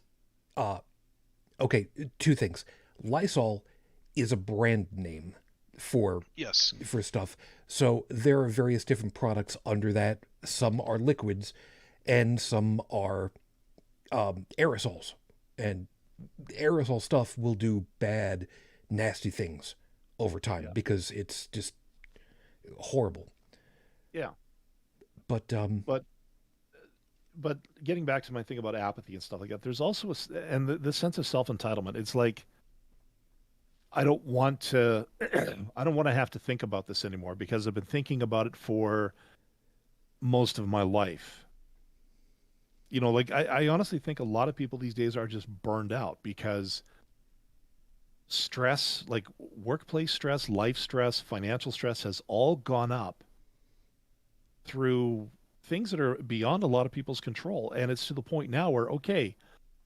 okay, 2 things. Lysol is a brand name for Yes. stuff. So there are various different products under that. Some are liquids and some are aerosols. And aerosol stuff will do bad, nasty things over time because it's just horrible. yeah. But But getting back to my thing about apathy and stuff like that, there's also and the sense of self-entitlement. It's like I don't want to have to think about this anymore because I've been thinking about it for most of my life. You know, like I honestly think a lot of people these days are just burned out because stress, like workplace stress, life stress, financial stress has all gone up through things that are beyond a lot of people's control. And it's to the point now where, okay,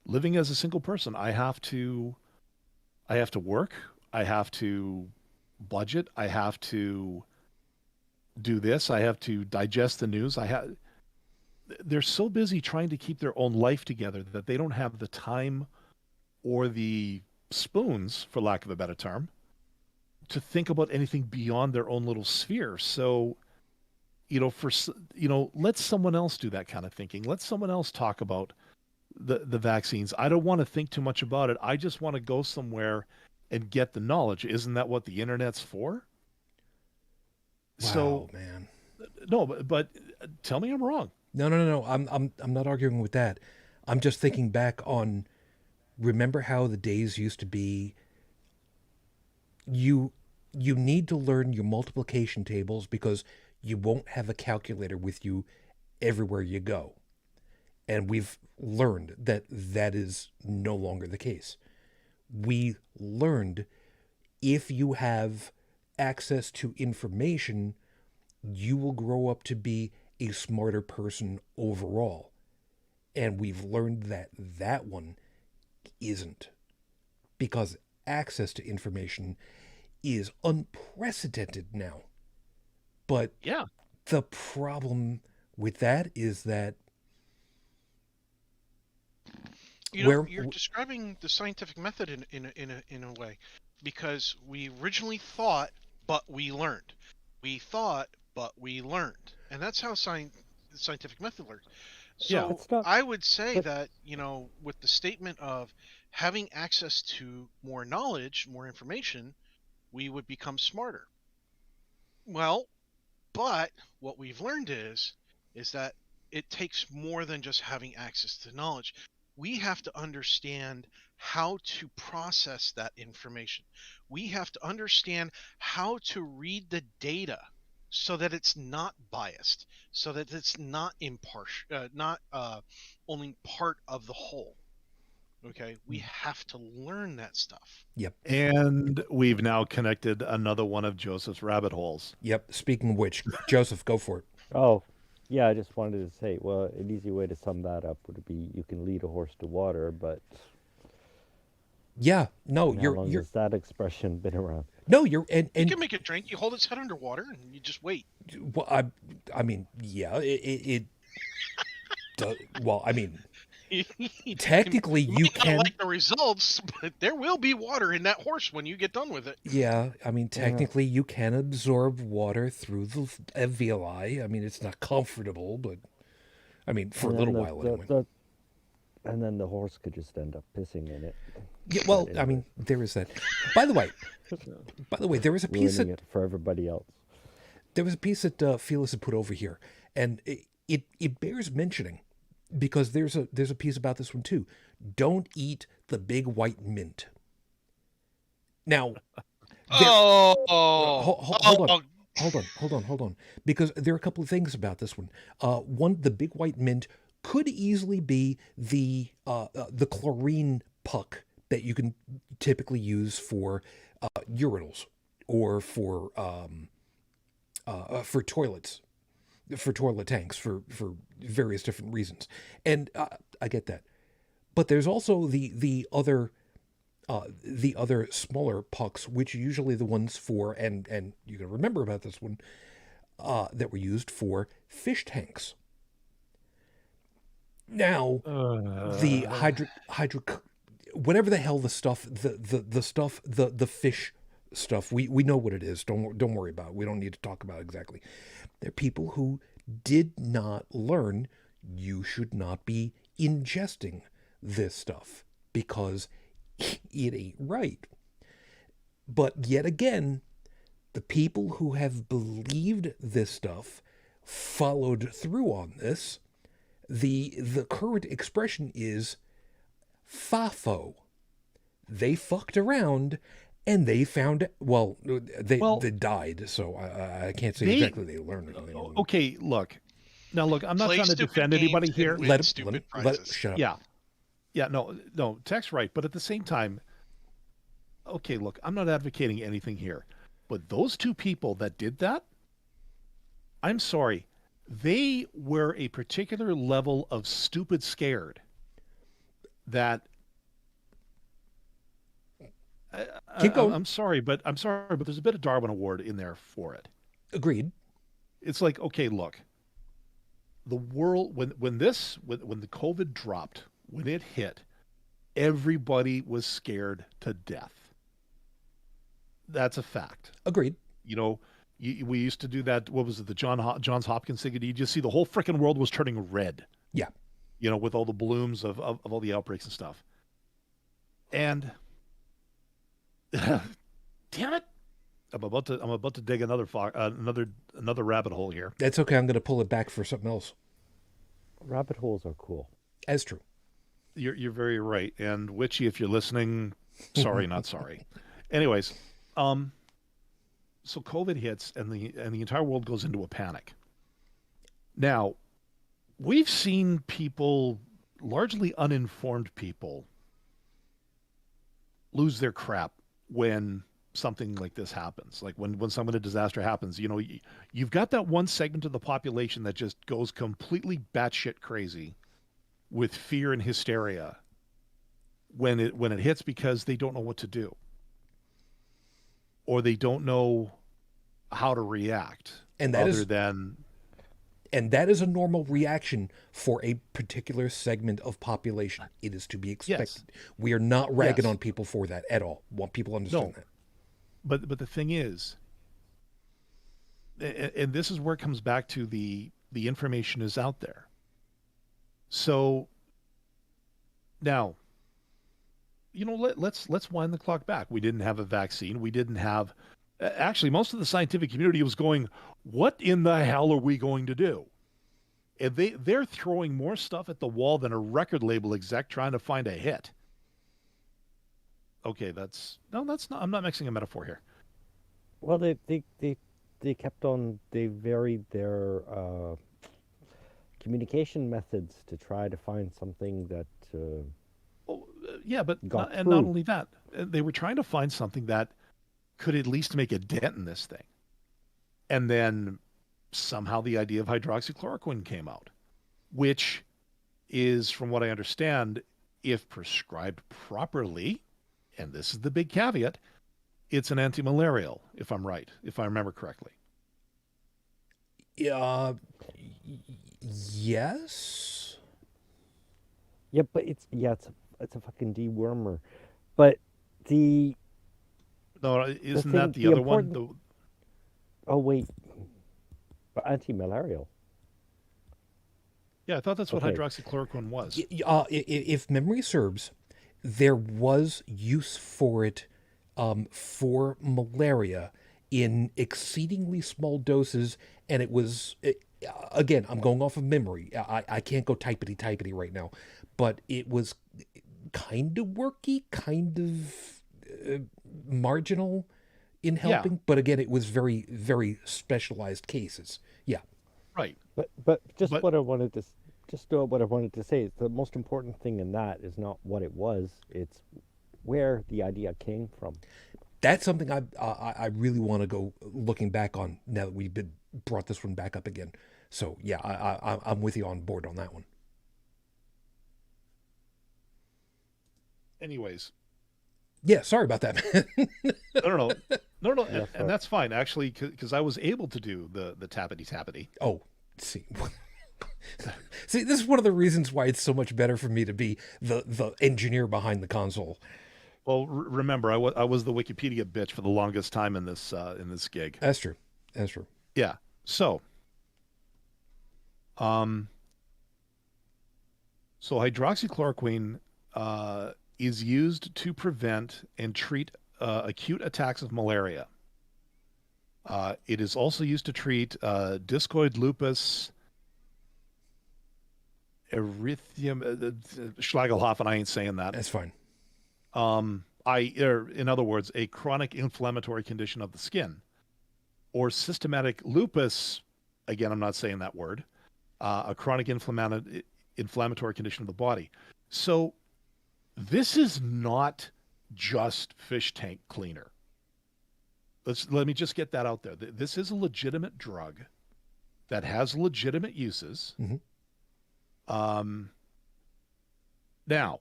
living as a single person, I have to work, I have to budget, I have to do this, I have to digest the news. They're so busy trying to keep their own life together that they don't have the time or the spoons, for lack of a better term, to think about anything beyond their own little sphere. So, let someone else do that kind of thinking. Let someone else talk about the vaccines. I don't want to think too much about it. I just want to go somewhere and get the knowledge. Isn't that what the internet's for? wow, So, man. no, but tell me I'm wrong. No. I'm not arguing with that. I'm just thinking back on, remember how the days used to be. You need to learn your multiplication tables because you won't have a calculator with you everywhere you go. And we've learned that that is no longer the case. We learned if you have access to information, you will grow up to be a smarter person overall. And we've learned that that one isn't. Because access to information is unprecedented now. But Yeah. the problem with that is that You're describing the scientific method in a way, because we originally thought, but we learned. We thought, but we learned, and that's how the scientific method works. Yeah. So I would say that, with the statement of having access to more knowledge, more information, we would become smarter. Well, but what we've learned is that it takes more than just having access to knowledge. We have to understand how to process that information. We have to understand how to read the data so that it's not biased, so that it's not impartial, not only part of the whole. Okay, we have to learn that stuff. Yep. And we've now connected another one of Joseph's rabbit holes. Yep. Speaking of which, Joseph, go for it. Oh, yeah, I just wanted to say, well, an easy way to sum that up would be you can lead a horse to water, but Yeah. No, how you're long has that expression been around? no, you're You and can make it drink. You hold its head underwater and you just wait. well, I mean, yeah, it does, well, I mean, technically you might not can. like the results, but there will be water in that horse when you get done with it. Yeah, I mean, technically you can absorb water through the alveoli. I mean, it's not comfortable, but I mean, for a And little then while anyway. and then the horse could just end up pissing in it. Yeah, well, I mean, there is that. By the way, there was a piece Ruining that it for everybody else. Felix had put over here, and it bears mentioning because there's a piece about this one too. Don't eat the big white mint. Now, hold on, because there are a couple of things about this one. One, the big white mint could easily be the chlorine puck that you can typically use for urinals or for toilets, for toilet tanks, for various different reasons. And I get that, but there's also the other smaller pucks, which are usually the ones for, and you can remember about this one, that were used for fish tanks. Now, the whatever the hell the stuff, the fish stuff, we know what it is. Don't worry about it. We don't need to talk about it exactly. There are people who did not learn you should not be ingesting this stuff because it ain't right. But yet again, the people who have believed this stuff followed through on this. The current expression is FAFO. They fucked around and they found, they died, so I can't say exactly they learned it. Okay, look. Now, look, I'm not Play trying to stupid defend anybody games here. and win Let stupid it prizes. shut up. Yeah. Yeah, no, Tech's right. But at the same time, okay, look, I'm not advocating anything here. But those two people that did that, I'm sorry, they were a particular level of stupid scared that Keep going. I'm sorry, but there's a bit of Darwin Award in there for it. Agreed. It's like, okay, look, the world, when the COVID dropped, when it hit, everybody was scared to death. That's a fact. Agreed. You know, we used to do that. What was it? The Johns Hopkins thing. You just see the whole freaking world was turning red. Yeah. You know, with all the blooms of all the outbreaks and stuff. And damn it, I'm about to dig another rabbit hole here. That's okay. I'm going to pull it back for something else. Rabbit holes are cool. As true. You're very right. And Witchy, if you're listening, sorry, not sorry. Anyways, so COVID hits and the entire world goes into a panic. Now, we've seen people, largely uninformed people, lose their crap when something like this happens. Like when some kind of disaster happens, you know, you've got that one segment of the population that just goes completely batshit crazy with fear and hysteria when it hits, because they don't know what to do, or they don't know how to react, And that and that is a normal reaction for a particular segment of population. It is to be expected. Yes. We are not ragging Yes. on people for that at all. Want people to understand No. that. But the thing is, and this is where it comes back to the information is out there. So now, you know, let's wind the clock back. We didn't have a vaccine. We didn't have, actually, most of the scientific community was going, what in the hell are we going to do? And they're throwing more stuff at the wall than a record label exec trying to find a hit. Okay, that's not, I'm not mixing a metaphor here. Well, they kept on, they varied their communication methods to try to find something that Yeah, but got and not through. only that, they were trying to find something that could at least make a dent in this thing. And then somehow the idea of hydroxychloroquine came out, which is, from what I understand, if prescribed properly, and this is the big caveat, it's an anti-malarial, if I'm right, if I remember correctly. Yes. yeah, but it's a fucking dewormer. But the No, isn't thing- that the the other one? important- oh wait, anti-malarial. Yeah, I thought that's what Okay. hydroxychloroquine was. If memory serves, there was use for it for malaria in exceedingly small doses, and it was, again, I'm going off of memory. I can't go typity right now, but it was kind of worky, kind of marginal in helping. But again, it was very, very specialized cases. Yeah. Right. But just But- what I wanted to what I wanted to say is the most important thing in that is not what it was; it's where the idea came from. That's something I really want to go looking back on now that we've brought this one back up again. So yeah, I'm with you on board on that one. Anyways, Yeah, sorry about that, man. no. Yes, And that's fine, actually, because I was able to do the tappity. Oh, see. See, this is one of the reasons why it's so much better for me to be the engineer behind the console. Well, remember, I was the Wikipedia bitch for the longest time in this gig. That's true. That's true. Yeah. So, hydroxychloroquine is used to prevent and treat acute attacks of malaria. It is also used to treat discoid lupus, erytheum, Schlagelhoffen. I ain't saying that. That's fine. In other words, a chronic inflammatory condition of the skin, or systematic lupus. Again, I'm not saying that word. A chronic inflammatory condition of the body. So this is not just fish tank cleaner. Let me just get that out there. This is a legitimate drug that has legitimate uses. Mhm. Now,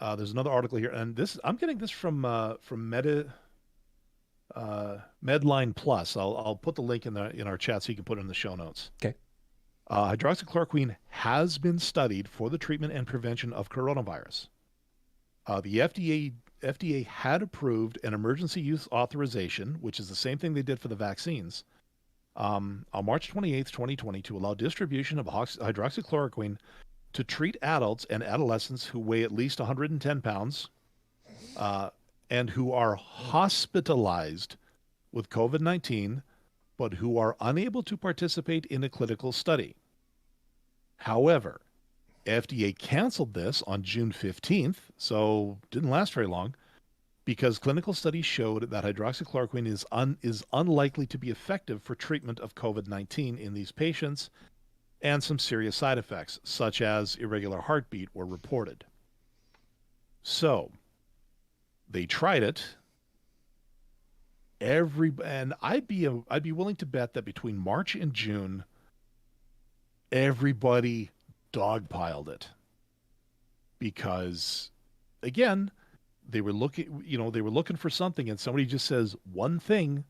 there's another article here, and I'm getting this from MedlinePlus. I'll put the link in our chat so you can put it in the show notes. Okay. Hydroxychloroquine has been studied for the treatment and prevention of coronavirus. The FDA had approved an emergency use authorization, which is the same thing they did for the vaccines, on March 28th, 2020, to allow distribution of hydroxychloroquine to treat adults and adolescents who weigh at least 110 pounds and who are hospitalized with COVID-19, but who are unable to participate in a clinical study. However, FDA canceled this on June 15th, so didn't last very long, because clinical studies showed that hydroxychloroquine is unlikely to be effective for treatment of COVID-19 in these patients, and some serious side effects, such as irregular heartbeat, were reported. So, they tried it, and I'd be willing to bet that between March and June, everybody dogpiled it, because again, they were looking for something, and somebody just says one thing,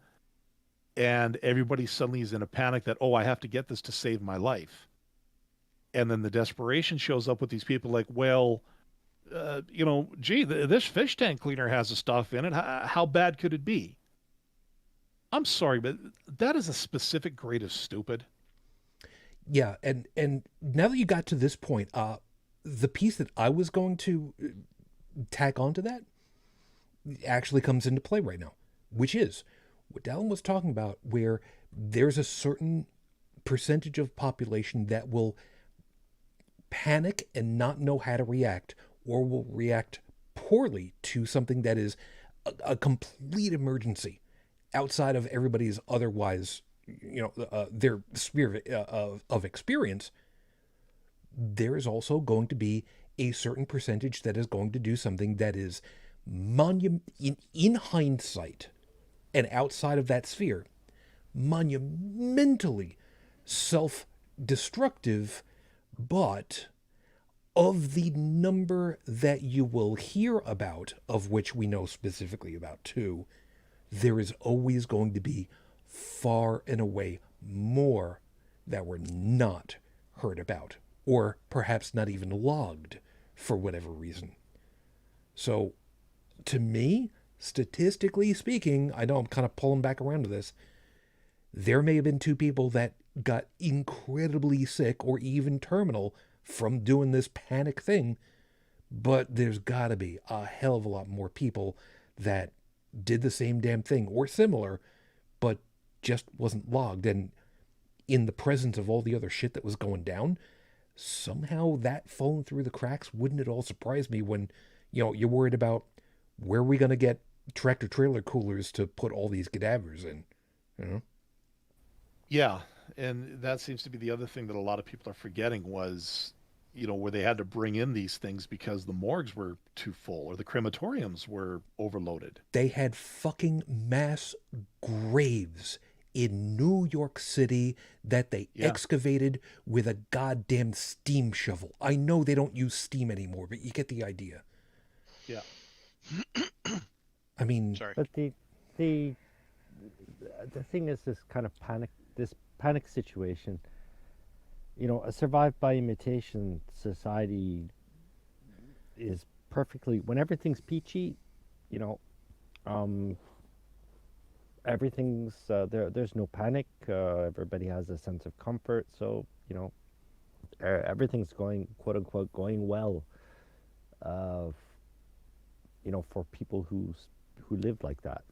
and everybody suddenly is in a panic that, oh, I have to get this to save my life. And then the desperation shows up with these people like, well, gee, this fish tank cleaner has a stuff in it. How bad could it be? I'm sorry, but that is a specific grade of stupid. Yeah, and now that you got to this point, the piece that I was going to tack onto that actually comes into play right now, which is what Dalan was talking about, where there's a certain percentage of population that will panic and not know how to react, or will react poorly to something that is a complete emergency outside of everybody's otherwise, their sphere of experience. There is also going to be a certain percentage that is going to do something that is in hindsight and outside of that sphere, monumentally self-destructive, but of the number that you will hear about, of which we know specifically about two, there is always going to be far and away more that were not heard about, or perhaps not even logged for whatever reason. So, to me, statistically speaking, I know I'm kind of pulling back around to this, there may have been two people that got incredibly sick or even terminal from doing this panic thing, but there's got to be a hell of a lot more people that did the same damn thing or similar, but just wasn't logged. And in the presence of all the other shit that was going down, somehow that falling through the cracks wouldn't at all surprise me when, you're worried about where are we going to get tractor trailer coolers to put all these cadavers in, Yeah, and that seems to be the other thing that a lot of people are forgetting was, where they had to bring in these things because the morgues were too full or the crematoriums were overloaded. They had fucking mass graves in New York City that they excavated with a goddamn steam shovel. I know they don't use steam anymore, but you get the idea. Yeah. I mean, Sorry. But the thing is, this panic situation. A survive by imitation society is perfectly, when everything's peachy, everything's there's no panic. Everybody has a sense of comfort, so everything's going, quote unquote, going well. For people who live like that.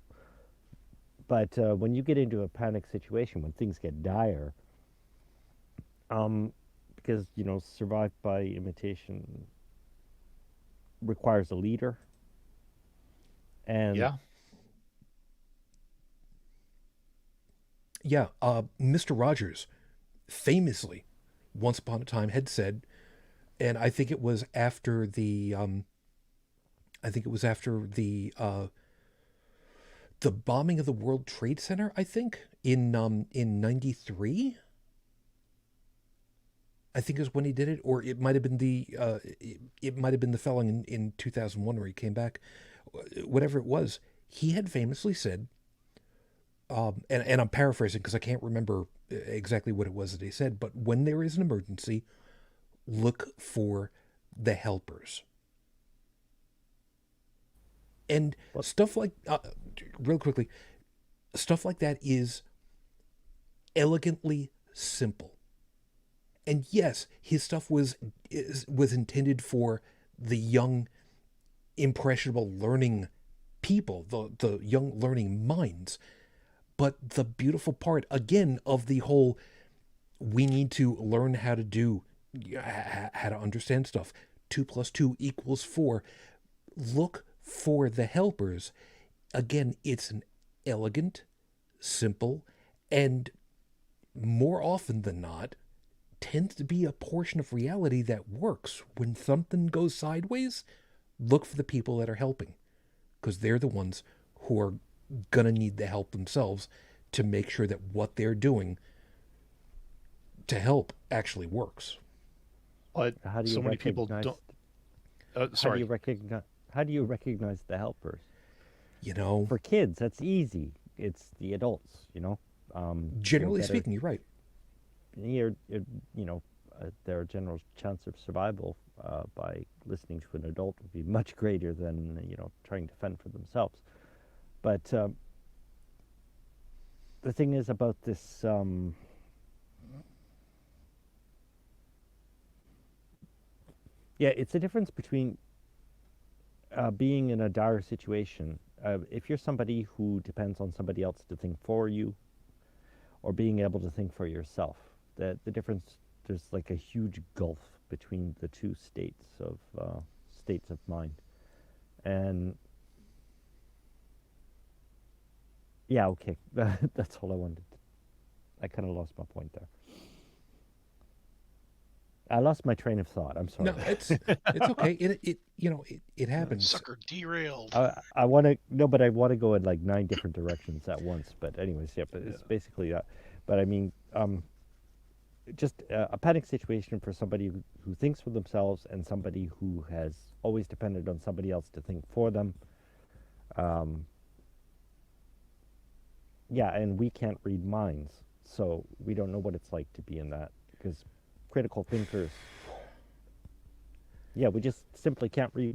But when you get into a panic situation, when things get dire, because survive by imitation requires a leader, and Mr. Rogers famously once upon a time had said, and I think it was after the the bombing of the World Trade Center, I think, in 93. I think is when he did it, or it might have been the felon in 2001 where he came back. Whatever it was, he had famously said, and I'm paraphrasing because I can't remember exactly what it was that he said, but when there is an emergency, look for the helpers. And stuff like, real quickly, stuff like that is elegantly simple. And yes, his stuff was intended for the young, impressionable, learning people, the young learning minds. But the beautiful part, again, of the whole, we need to learn how to understand stuff. 2 + 2 = 4. Look for the helpers. Again, it's an elegant, simple, and more often than not, tends to be a portion of reality that works. When something goes sideways, look for the people that are helping, because they're the ones who are going to need the help themselves to make sure that what they're doing to help actually works. But How do you so many people recognize- don't. Sorry. How do you recognize the helpers? You know, For kids, that's easy. It's the adults, generally better- speaking, you're right. Their general chance of survival by listening to an adult would be much greater than trying to fend for themselves. But the thing is about this. Yeah, it's a difference between being in a dire situation. If you're somebody who depends on somebody else to think for you, or being able to think for yourself, the difference, there's like a huge gulf between the two states of mind. And yeah, okay, that's all I wanted. I kind of lost my point there. I lost my train of thought. I'm sorry. No, it's okay. It happens. Sucker derailed. I want to but I want to go in like 9 different directions at once. But anyways, yeah. But it's basically that. But I mean, just a panic situation for somebody who thinks for themselves and somebody who has always depended on somebody else to think for them. Yeah, and we can't read minds, so we don't know what it's like to be in that, because critical thinkers, yeah, we just simply can't read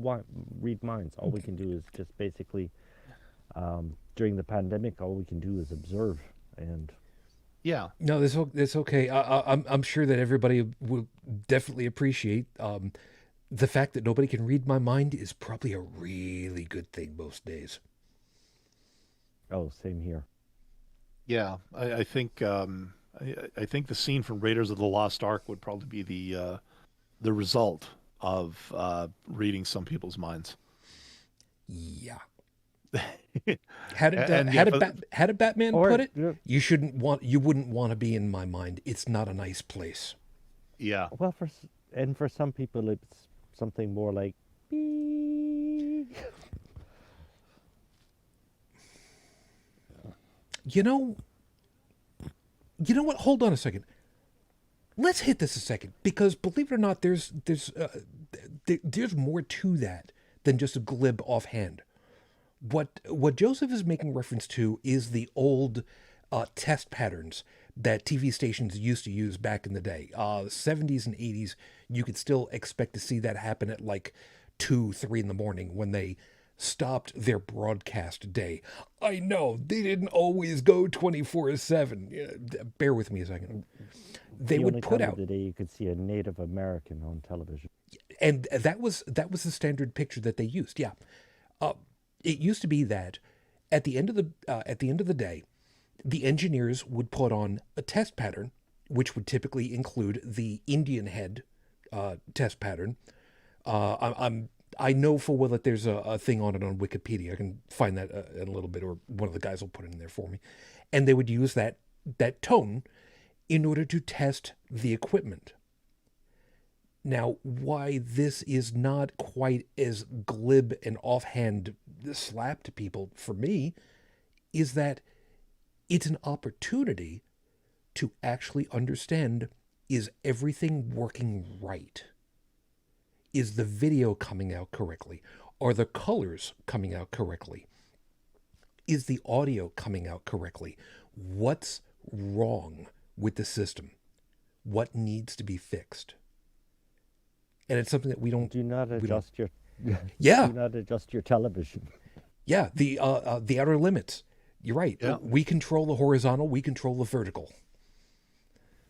minds. All we can do is just basically, during the pandemic, all we can do is observe. And Yeah. No, that's okay. I'm sure that everybody will definitely appreciate the fact that nobody can read my mind is probably a really good thing most days. oh, same here. Yeah, I think I think the scene from Raiders of the Lost Ark would probably be the result of reading some people's minds. Yeah. How did And yeah, how did Batman Or- put it? yeah. You wouldn't want to be in my mind. It's not a nice place. Yeah, Well, for some people, it's something more like, beep. You know what? Hold on a second. Let's hit this a second, because believe it or not, there's more to that than just a glib offhand. What Joseph is making reference to is the old test patterns that TV stations used to use back in the day. 70s and 80s, you could still expect to see that happen at like 2, 3 in the morning when they stopped their broadcast day. I know, they didn't always go 24/7. Bear with me a second. They The would only put time out, of the day you could see a Native American on television. and that was the standard picture that they used. Yeah, it used to be that at the end of the day, the engineers would put on a test pattern, which would typically include the Indian head test pattern. I know full well that there's a thing on it on Wikipedia. I can find that in a little bit, or one of the guys will put it in there for me. And they would use that tone in order to test the equipment. Now, why this is not quite as glib and offhand slap to people for me is that it's an opportunity to actually understand, is everything working right? Is the video coming out correctly? Are the colors coming out correctly? Is the audio coming out correctly? What's wrong with the system? What needs to be fixed? And it's something that we don't. Do not we don't- adjust your. Yeah. Do not adjust your television. Yeah, the outer limits. You're right. Yeah. We control the horizontal. We control the vertical.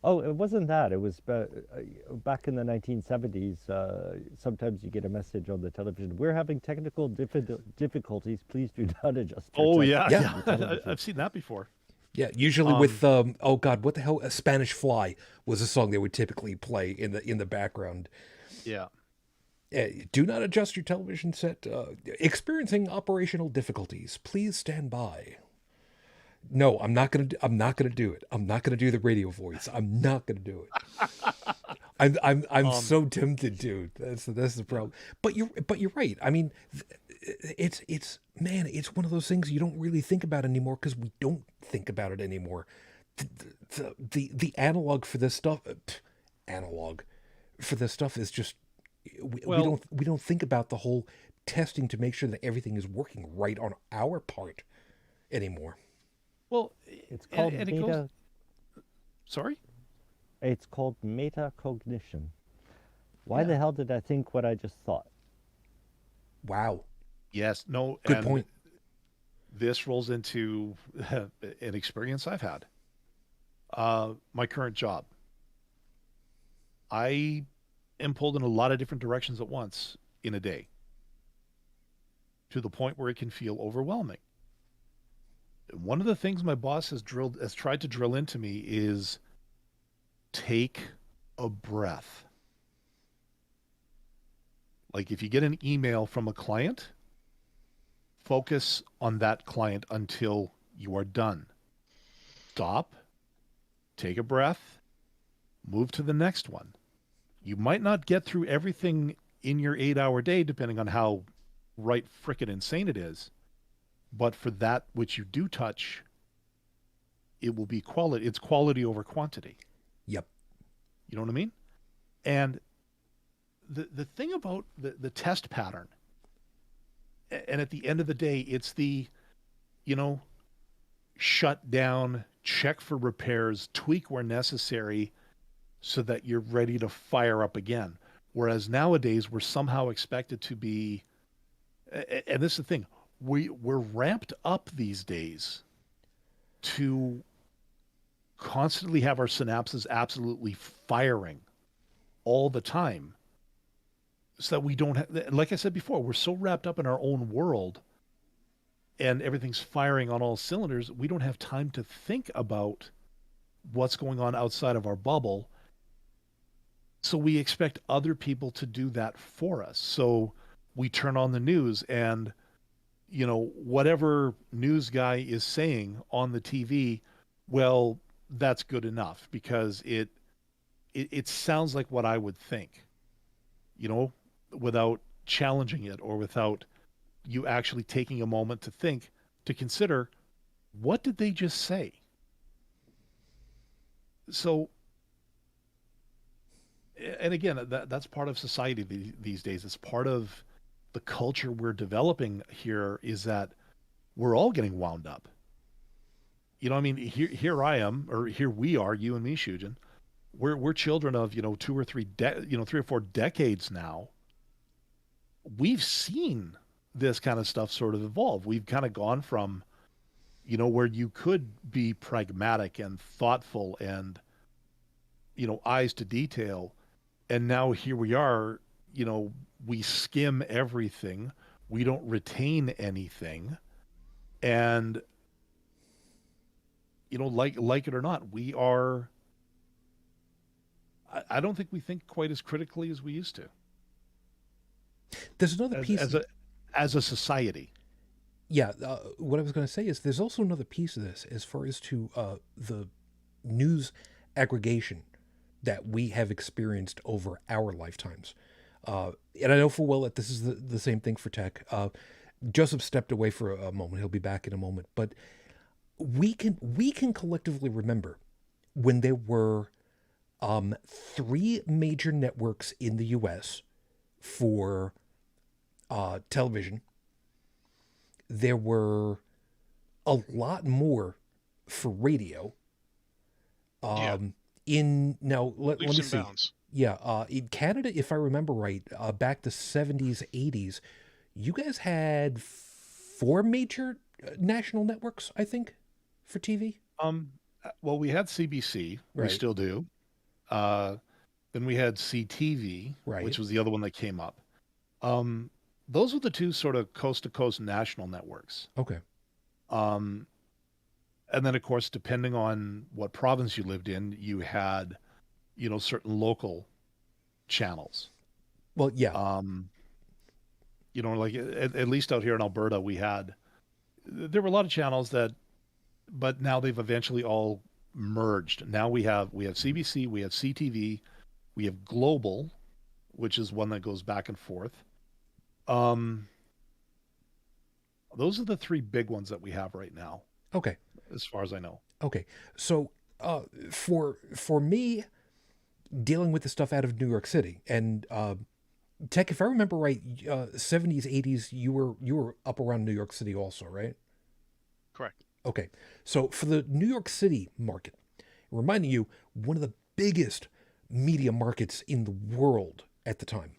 Oh, it wasn't that. It was back in the 1970s. Sometimes you get a message on the television. We're having technical difficulties. Please do not adjust. Your Oh yeah, Yeah. yeah. I've seen that before. Yeah, usually with oh God, what the hell? A Spanish Fly was a song they would typically play in the background. Yeah. Do not adjust your television set. Experiencing operational difficulties. Please stand by. No, I'm not gonna do it. I'm not gonna do the radio voice. I'm not gonna do it. I'm so tempted to. That's the problem. But you're right. I mean, man, it's one of those things you don't really think about anymore because we don't think about it anymore. The analog for this stuff, analog for this stuff is just Well, we don't think about the whole testing to make sure that everything is working right on our part anymore. well, It's called and it goes. Sorry. It's called metacognition. Why Yeah. the hell did I think what I just thought? Wow, Yes. No. good and point. This rolls into an experience I've had. My current job. I am pulled in a lot of different directions at once in a day, to the point where it can feel overwhelming. One of the things my boss has tried to drill into me is take a breath. Like if you get an email from a client, focus on that client until you are done. Stop, take a breath, move to the next one. You might not get through everything in your 8-hour day, depending on how right frickin' insane it is. But for that which you do touch, it will be quality. It's quality over quantity. Yep. You know what I mean? And the thing about the test pattern, and at the end of the day, it's the, you know, shut down, check for repairs, tweak where necessary so that you're ready to fire up again. Whereas nowadays we're somehow expected to be, and this is the thing, we're ramped up these days to constantly have our synapses absolutely firing all the time, so that we don't have, like I said before, we're so wrapped up in our own world and everything's firing on all cylinders, we don't have time to think about what's going on outside of our bubble. So we expect other people to do that for us. So we turn on the news and, you know, whatever news guy is saying on the TV, well, that's good enough because it sounds like what I would think, you know, without challenging it or without you actually taking a moment to think, to consider, what did they just say? So, and again, that's part of society these days. It's part of the culture we're developing here, is that we're all getting wound up. You know, I mean, here I am, or here we are, you and me, Shujin. We're children of, you know, 3 or 4 decades now. We've seen this kind of stuff sort of evolve. We've kind of gone from, you know, where you could be pragmatic and thoughtful and, you know, eyes to detail. And now here we are, you know, we skim everything. We don't retain anything. And, you know, like it or not, we are, I don't think we think quite as critically as we used to. There's another as, piece. as a society. Yeah, what I was going to say is there's also another piece of this as far as to the news aggregation that we have experienced over our lifetimes. And I know full well that this is the same thing for tech. Joseph stepped away for a moment. He'll be back in a moment. But we can collectively remember when there were 3 major networks in the U.S. for television. There were a lot more for radio. Yeah. In now, let me Leaps and see. bounds. Yeah, in Canada, if I remember right, back to 70s, 80s, you guys had 4 major national networks, I think, for TV. Well, we had CBC, we Right. still do. Then we had CTV, Right. which was the other one that came up. Those were the 2 sort of coast to coast national networks. Okay. And then, of course, depending on what province you lived in, you had, you know, certain local channels. Well, yeah. You know, like at least out here in Alberta, there were a lot of channels but now they've eventually all merged. Now we have CBC, we have CTV, we have Global, which is one that goes back and forth. Those are the three big ones that we have right now, Okay. as far as I know. Okay. So for me, dealing with the stuff out of New York City and Tech, if I remember right, 70s, 80s, you were up around New York City also, right? Correct. Okay. So for the New York City market, reminding you, one of the biggest media markets in the world at the time.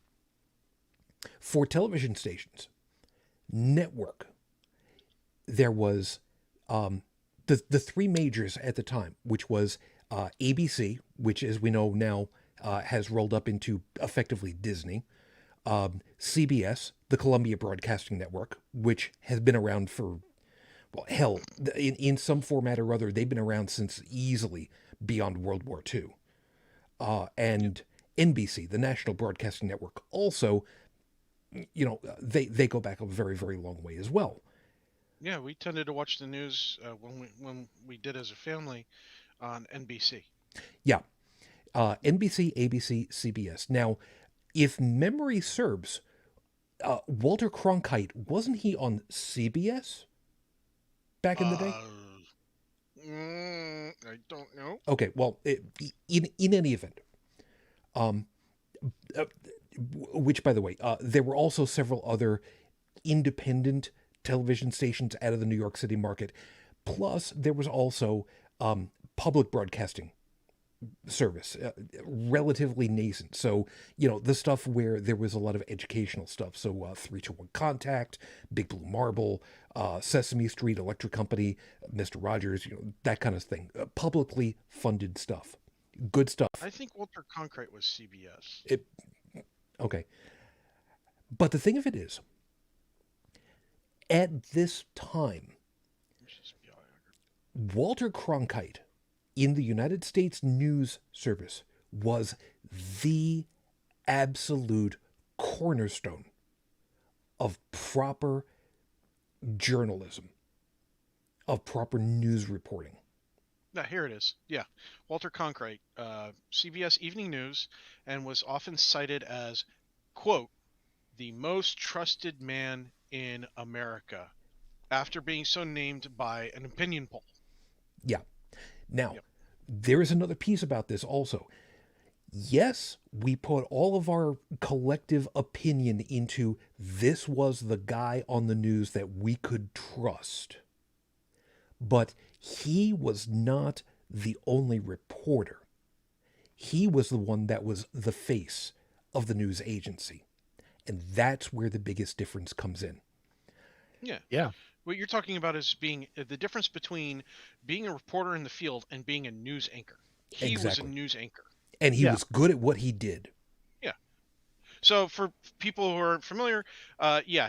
For television stations, network, there was the three majors at the time, which was ABC, which, as we know now, has rolled up into effectively Disney, CBS, the Columbia Broadcasting Network, which has been around for, well, hell, in some format or other, they've been around since easily beyond World War II. And NBC, the National Broadcasting Network, also, they go back a very, very long way as well. Yeah, we tended to watch the news when we did as a family on NBC. Yeah. NBC, ABC, CBS. Now, if memory serves, Walter Cronkite, wasn't he on CBS back in the day? I don't know. Okay, well, in any event, which, by the way, there were also several other independent television stations out of the New York City market. Plus, there was also public broadcasting service, relatively nascent. So, the stuff where there was a lot of educational stuff. So 3-2-1 Contact, Big Blue Marble, Sesame Street Electric Company, Mr. Rogers, that kind of thing. Publicly funded stuff. Good stuff. I think Walter Cronkite was CBS. Okay. But the thing of it is, at this time, Walter Cronkite in the United States News Service was the absolute cornerstone of proper journalism, of proper news reporting. Now, here it is. Yeah. Walter Cronkite, CBS Evening News, and was often cited as, quote, the most trusted man in America, after being so named by an opinion poll. Yeah. Now, there is another piece about this also. Yes, we put all of our collective opinion into this was the guy on the news that we could trust. But he was not the only reporter. He was the one that was the face of the news agency. And that's where the biggest difference comes in. Yeah. Yeah. What you're talking about is being the difference between being a reporter in the field and being a news anchor. He Exactly. was a news anchor. And he was good at what he did. Yeah. So for people who aren't familiar,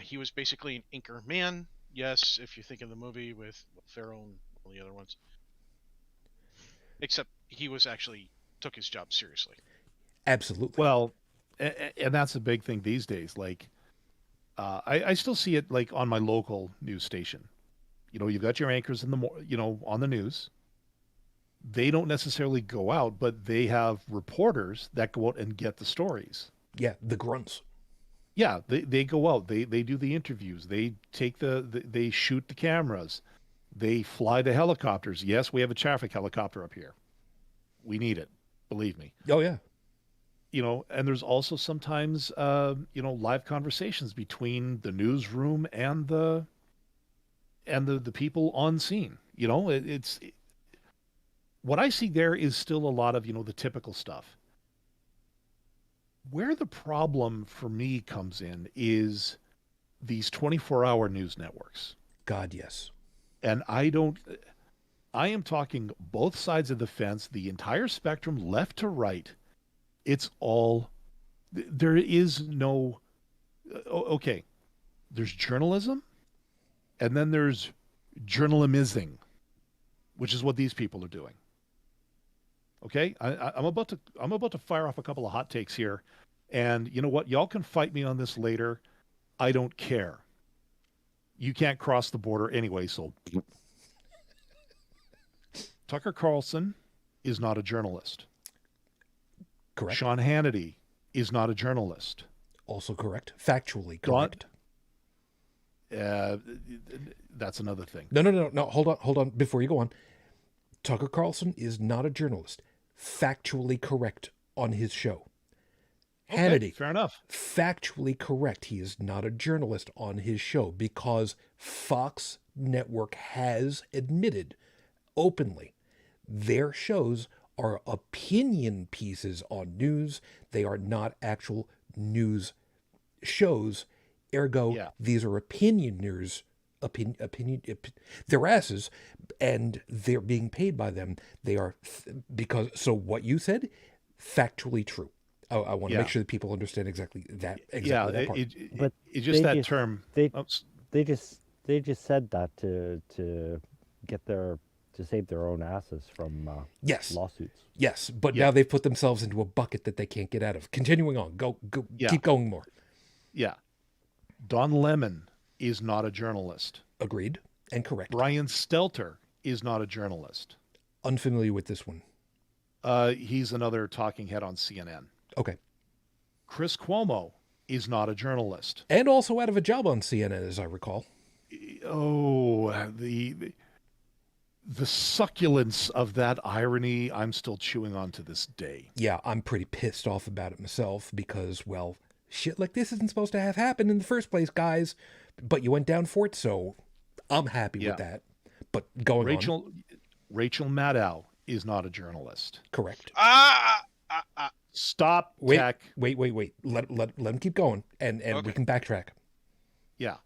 he was basically an anchor man. Yes, if you think of the movie with Pharaoh and all the other ones. Except he was actually took his job seriously. Absolutely. Well, and that's a big thing these days. Like, I still see it like on my local news station. You've got your anchors in on the news. They don't necessarily go out, but they have reporters that go out and get the stories. Yeah, the grunts. Yeah, they go out. They do the interviews. They take they shoot the cameras. They fly the helicopters. Yes, we have a traffic helicopter up here. We need it. Believe me. Oh, yeah. And there's also sometimes, live conversations between the newsroom and the people on scene. What I see there is still a lot of, the typical stuff. Where the problem for me comes in is these 24-hour news networks. God, yes. And I am talking both sides of the fence, the entire spectrum, left to right. It's all, there is no, okay, there's journalism, and then there's journalisming, which is what these people are doing. Okay, I'm about to fire off a couple of hot takes here, and you know what? Y'all can fight me on this later. I don't care. You can't cross the border anyway, so. Tucker Carlson is not a journalist. Correct. Sean Hannity is not a journalist. Also correct. Factually correct. That's another thing. No. Hold on. Before you go on, Tucker Carlson is not a journalist. Factually correct on his show. Okay, Hannity, fair enough. factually correct. He is not a journalist on his show because Fox Network has admitted openly their shows are opinion pieces on news. They are not actual news shows. Ergo, Yeah. these are opinioners. They're asses, and they're being paid by them. They are because. So what you said, factually true. I want to make sure that people understand exactly that. Yeah, That part. But it's just they that just- term. They Oops. they just said that to get their to save their own asses from Yes. lawsuits. Yes, but Yeah. now they've put themselves into a bucket that they can't get out of. Continuing on, go, Yeah. keep going more. Yeah. Don Lemon is not a journalist. Agreed and correct. Brian Stelter is not a journalist. Unfamiliar with this one. He's another talking head on CNN. Okay, Chris Cuomo is not a journalist. and also out of a job on CNN, as I recall. Oh, the succulence of that irony, I'm still chewing on to this day. Yeah, I'm pretty pissed off about it myself because, well, shit like this isn't supposed to have happened in the first place, guys. But you went down for it, so I'm happy Yeah. with that. But going on, Rachel Maddow is not a journalist. correct. Stop, Wait, Tech. wait. Let him keep going, and we Okay. can backtrack. Yeah.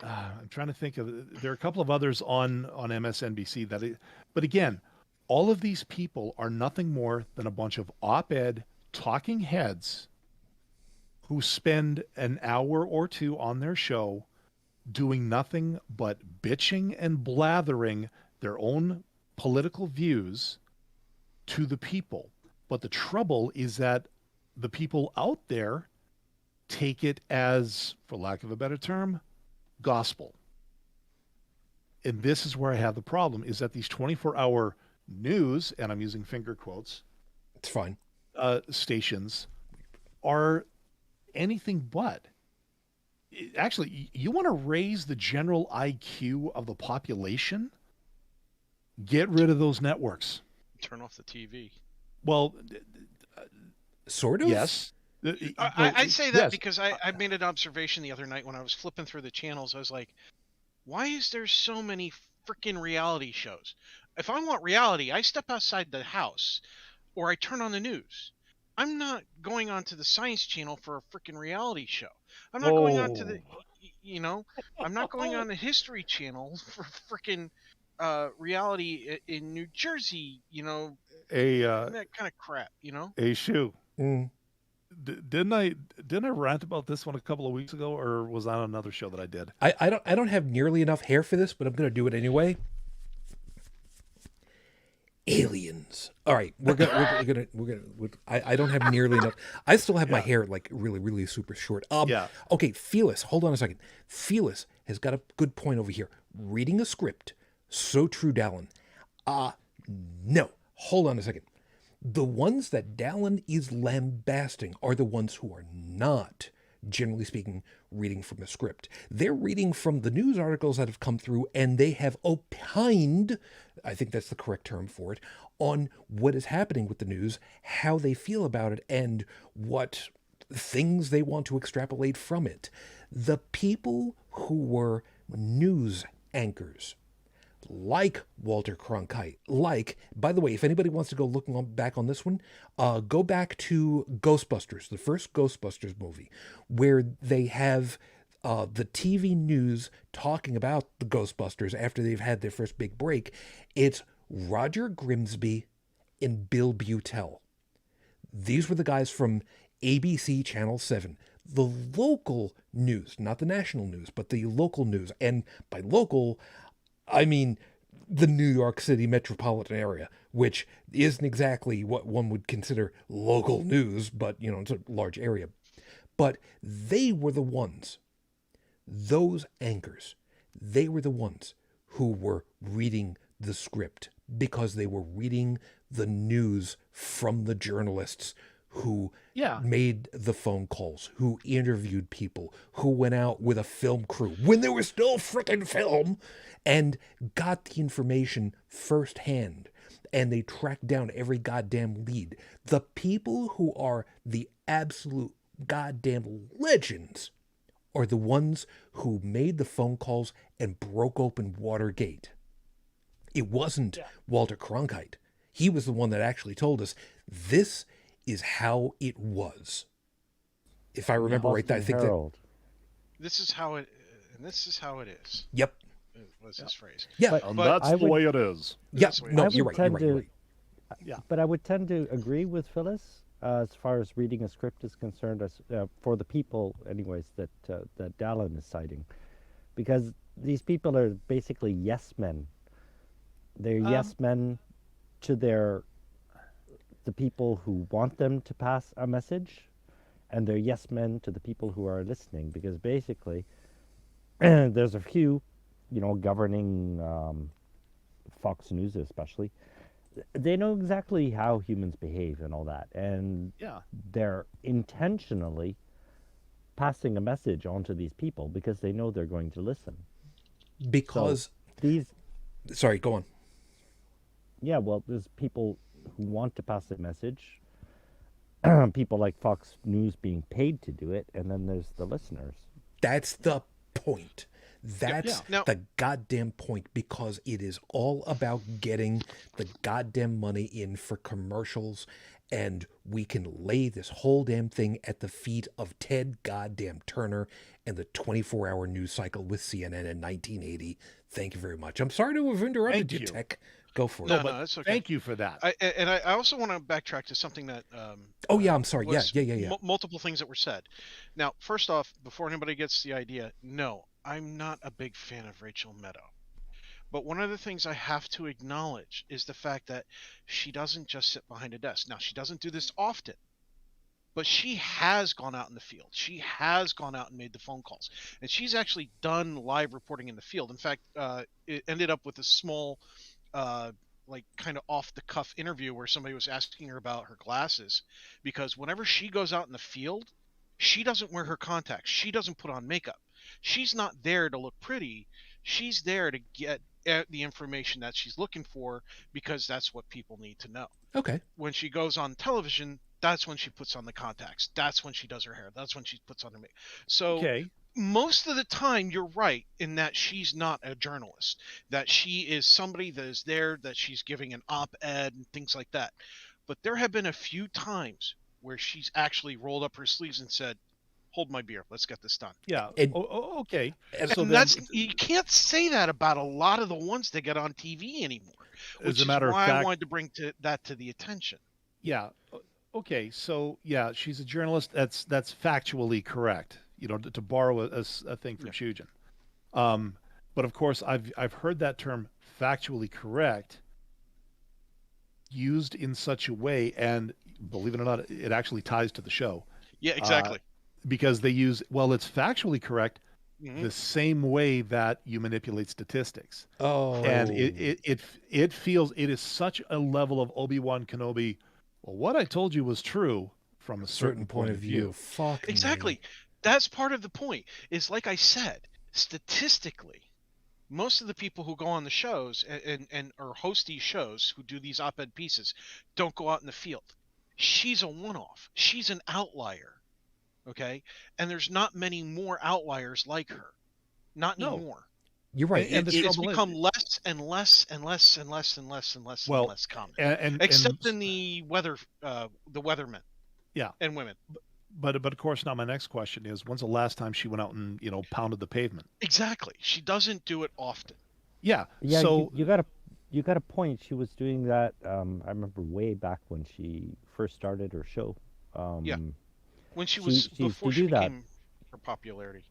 I'm trying to think of. There are a couple of others on MSNBC but again, all of these people are nothing more than a bunch of op-ed talking heads who spend an hour or two on their show doing nothing but bitching and blathering their own political views to the people. But the trouble is that the people out there take it as, for lack of a better term, gospel. And this is where I have the problem, is that these 24-hour news, and I'm using finger quotes, It's fine. stations are anything but. Actually, you want to raise the general IQ of the population? Get rid of those networks. Turn off the TV. Well, Sort of. yes. I say that Yes. because I made an observation the other night when I was flipping through the channels. I was like, why is there so many freaking reality shows? If I want reality, I step outside the house or I turn on the news. I'm not going on to the Science Channel for a freaking reality show. I'm not going on to the, I'm not going on the History Channel for freaking reality in New Jersey, that kind of crap, A shoe. Mm. Didn't I rant about this one a couple of weeks ago, or was that another show that I did? I don't have nearly enough hair for this, but I'm going to do it anyway. Aliens. All right, I don't have nearly enough. I still have my hair like really, really super short. Yeah. Okay, Felis, hold on a second. Felis has got a good point over here. Reading a script. So true, Dalan. No. Hold on a second. The ones that Dalan is lambasting are the ones who are not, generally speaking, reading from a script. They're reading from the news articles that have come through, and they have opined, I think that's the correct term for it, on what is happening with the news, how they feel about it, and what things they want to extrapolate from it. The people who were news anchors, like Walter Cronkite, by the way, if anybody wants to go looking back on this one, go back to Ghostbusters, the first Ghostbusters movie, where they have the TV news talking about the Ghostbusters after they've had their first big break. It's Roger Grimsby and Bill Butel. These were the guys from ABC Channel 7. The local news, not the national news, but the local news. And by local, I mean the New York City metropolitan area, which isn't exactly what one would consider local news, but, it's a large area. But they were the ones, those anchors, they were the ones who were reading the script because they were reading the news from the journalists who Yeah. made the phone calls, who interviewed people, who went out with a film crew when there was still frickin' film and got the information firsthand. And they tracked down every goddamn lead. The people who are the absolute goddamn legends are the ones who made the phone calls and broke open Watergate. It wasn't Walter Cronkite. He was the one that actually told us this is how it was. If I remember right, I think that. Herald. This is how it, and this is how it is. Yep. Was his phrase? Yeah. But And no, that's I the would- way it is. yeah. That's the way it No, is. you're right. You're right. You're right. Yeah. But I would tend to agree with Phyllis as far as reading a script is concerned, as for the people, anyways, that that Dalan is citing, because these people are basically yes men. They're yes men to the people who want them to pass a message, and they're yes men to the people who are listening. Because basically, there's a few, governing Fox News especially. They know exactly how humans behave and all that, and Yeah. they're intentionally passing a message on to these people because they know they're going to listen. Because, These, sorry, go on. yeah, well, there's people who want to pass a message, people like Fox News being paid to do it, and then there's the listeners. That's the point. That's Now- the goddamn point, because it is all about getting the goddamn money in for commercials, and we can lay this whole damn thing at the feet of Ted goddamn Turner and the 24-hour news cycle with CNN in 1980. Thank you very much. I'm sorry to have interrupted Thank you, you. Tech. Go for No, it. no, that's okay. Thank you for that. I also want to backtrack to something that. Oh, yeah, I'm sorry. was Yeah. Multiple things that were said. Now, first off, before anybody gets the idea, no, I'm not a big fan of Rachel Maddow. But one of the things I have to acknowledge is the fact that she doesn't just sit behind a desk. Now, she doesn't do this often, but she has gone out in the field. She has gone out and made the phone calls. And she's actually done live reporting in the field. In fact, it ended up with a small, like kind of off the cuff interview where somebody was asking her about her glasses, because whenever she goes out in the field, she doesn't wear her contacts. She doesn't put on makeup. She's not there to look pretty. She's there to get at the information that she's looking for, because that's what people need to know. Okay. When she goes on television, that's when she puts on the contacts. That's when she does her hair. That's when she puts on her makeup. So Okay. most of the time, you're right in that she's not a journalist, that she is somebody that is there, that she's giving an op-ed and things like that. But there have been a few times where she's actually rolled up her sleeves and said, hold my beer, let's get this done. Yeah. And- Okay. And So And then, that's, you can't say that about a lot of the ones that get on TV anymore, which as a is matter of why I fact, wanted to bring that to the attention. yeah. Okay. So yeah, she's a journalist. That's factually correct. To borrow a thing from Shujin. But of course, I've heard that term factually correct used in such a way, and believe it or not, it actually ties to the show. Yeah, exactly. Because they use, well, it's factually correct Mhm. the same way that you manipulate statistics. Oh. And it feels, it is such a level of Obi-Wan Kenobi. Well, what I told you was true from a certain point of view. Fuck me. Exactly. That's part of the point. Is like I said, statistically, most of the people who go on the shows and or host these shows, who do these op-ed pieces, don't go out in the field. She's a one-off. She's an outlier. Okay? And there's not many more outliers like her. Not No. anymore. You're right. And the It's trouble is- become less and less and less and less and less and less Well, and less common. And Except in the weathermen. Yeah. And women. but of course, now my next question is, when's the last time she went out and pounded the pavement? Exactly. She doesn't do it often. Yeah. Yeah, So you got a point. She was doing that. I remember way back when she first started her show. Yeah. When she She- was she- before to she do that. became her popularity.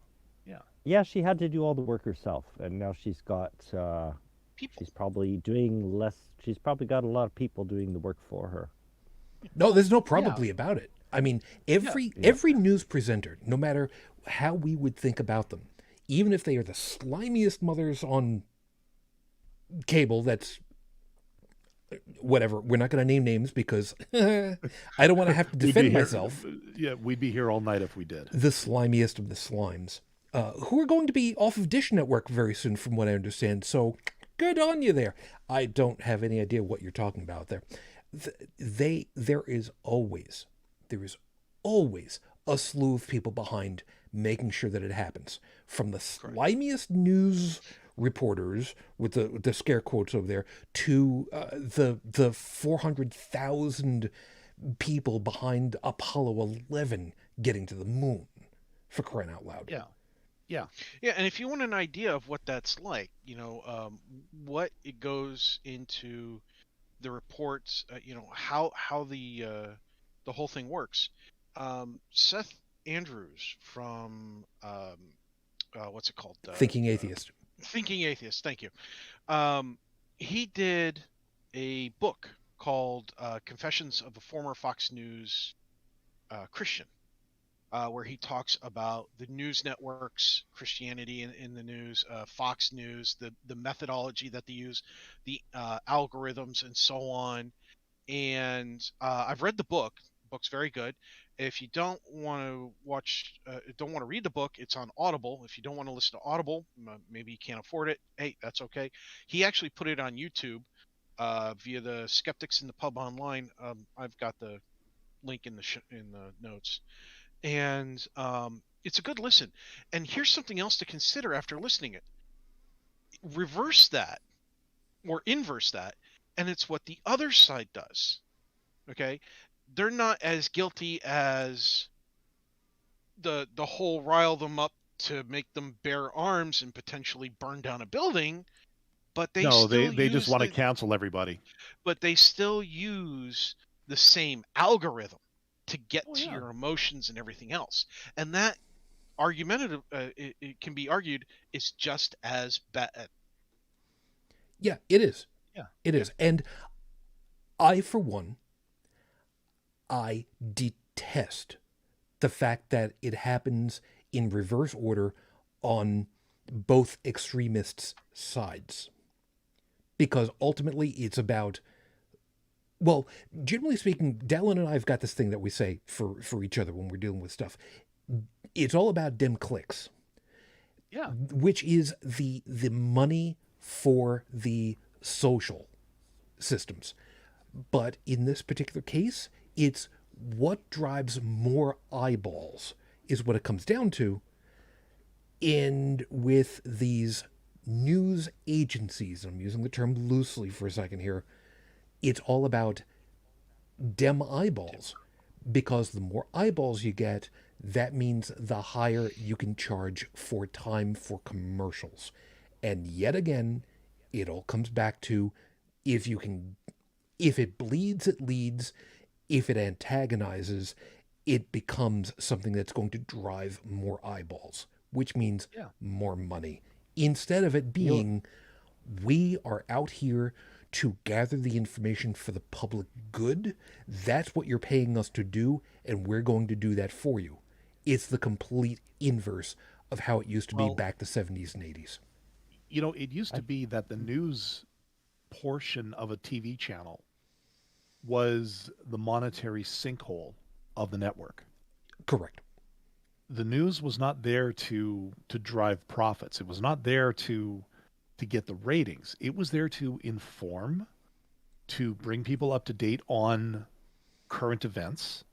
Yeah, she had to do all the work herself, and now she's got. People. She's probably doing less. She's probably got a lot of people doing the work for her. No, there's no probably about it. I mean, every Yeah. news presenter, no matter how we would think about them, even if they are the slimiest mothers on cable, that's whatever. We're not going to name names because I don't want to have to We'd be defend here- myself. Yeah, we'd be here all night if we did. The slimiest of the slimes, who are going to be off of Dish Network very soon, from what I understand. So good on you there. I don't have any idea what you're talking about there. There is always a slew of people behind making sure that it happens. From the slimiest news reporters with the scare quotes over there to the 400,000 people behind Apollo 11 getting to the moon, for crying out loud. Yeah. Yeah, and if you want an idea of what that's like, what it goes into the reports, how the whole thing works. Seth Andrews from what's it called? Thinking Atheist. Thinking Atheist. Thank you. He did a book called Confessions of a Former Fox News Christian, where he talks about the news networks, Christianity in the news, Fox News, the methodology that they use, the algorithms, and so on. And I've read the book. The book's very good. If you don't want to read the book, it's on Audible. If you don't want to listen to Audible, maybe you can't afford it. Hey, that's okay. He actually put it on YouTube via the Skeptics in the Pub Online. I've got the link in the notes, and it's a good listen. And here's something else to consider after listening it. Reverse that, or inverse that, and it's what the other side does. Okay? They're not as guilty as the whole rile them up to make them bear arms and potentially burn down a building, but they just want to cancel everybody. But they still use the same algorithm to get to your emotions and everything else, and that argumentative it can be argued is just as bad. Yeah, it is. Yeah, it is. And I, for one, I detest the fact that it happens in reverse order on both extremists' sides. Because ultimately it's about, well, generally speaking, Dalan and I have got this thing that we say for each other when we're dealing with stuff. It's all about dim clicks. Yeah. Which is the money for the social systems. But in this particular case, it's what drives more eyeballs is what it comes down to. And with these news agencies, I'm using the term loosely for a second here, it's all about dem eyeballs. Because the more eyeballs you get, that means the higher you can charge for time for commercials. And yet again, it all comes back to if it bleeds, it leads. If it antagonizes, it becomes something that's going to drive more eyeballs, which means more money. Instead of it being, we are out here to gather the information for the public good. That's what you're paying us to do, and we're going to do that for you. It's the complete inverse of how it used to be back the 70s and 80s. It used to be that the news portion of a TV channel was the monetary sinkhole of the network. Correct. The news was not there to drive profits. It was not there to get the ratings. It was there to inform, to bring people up to date on current events,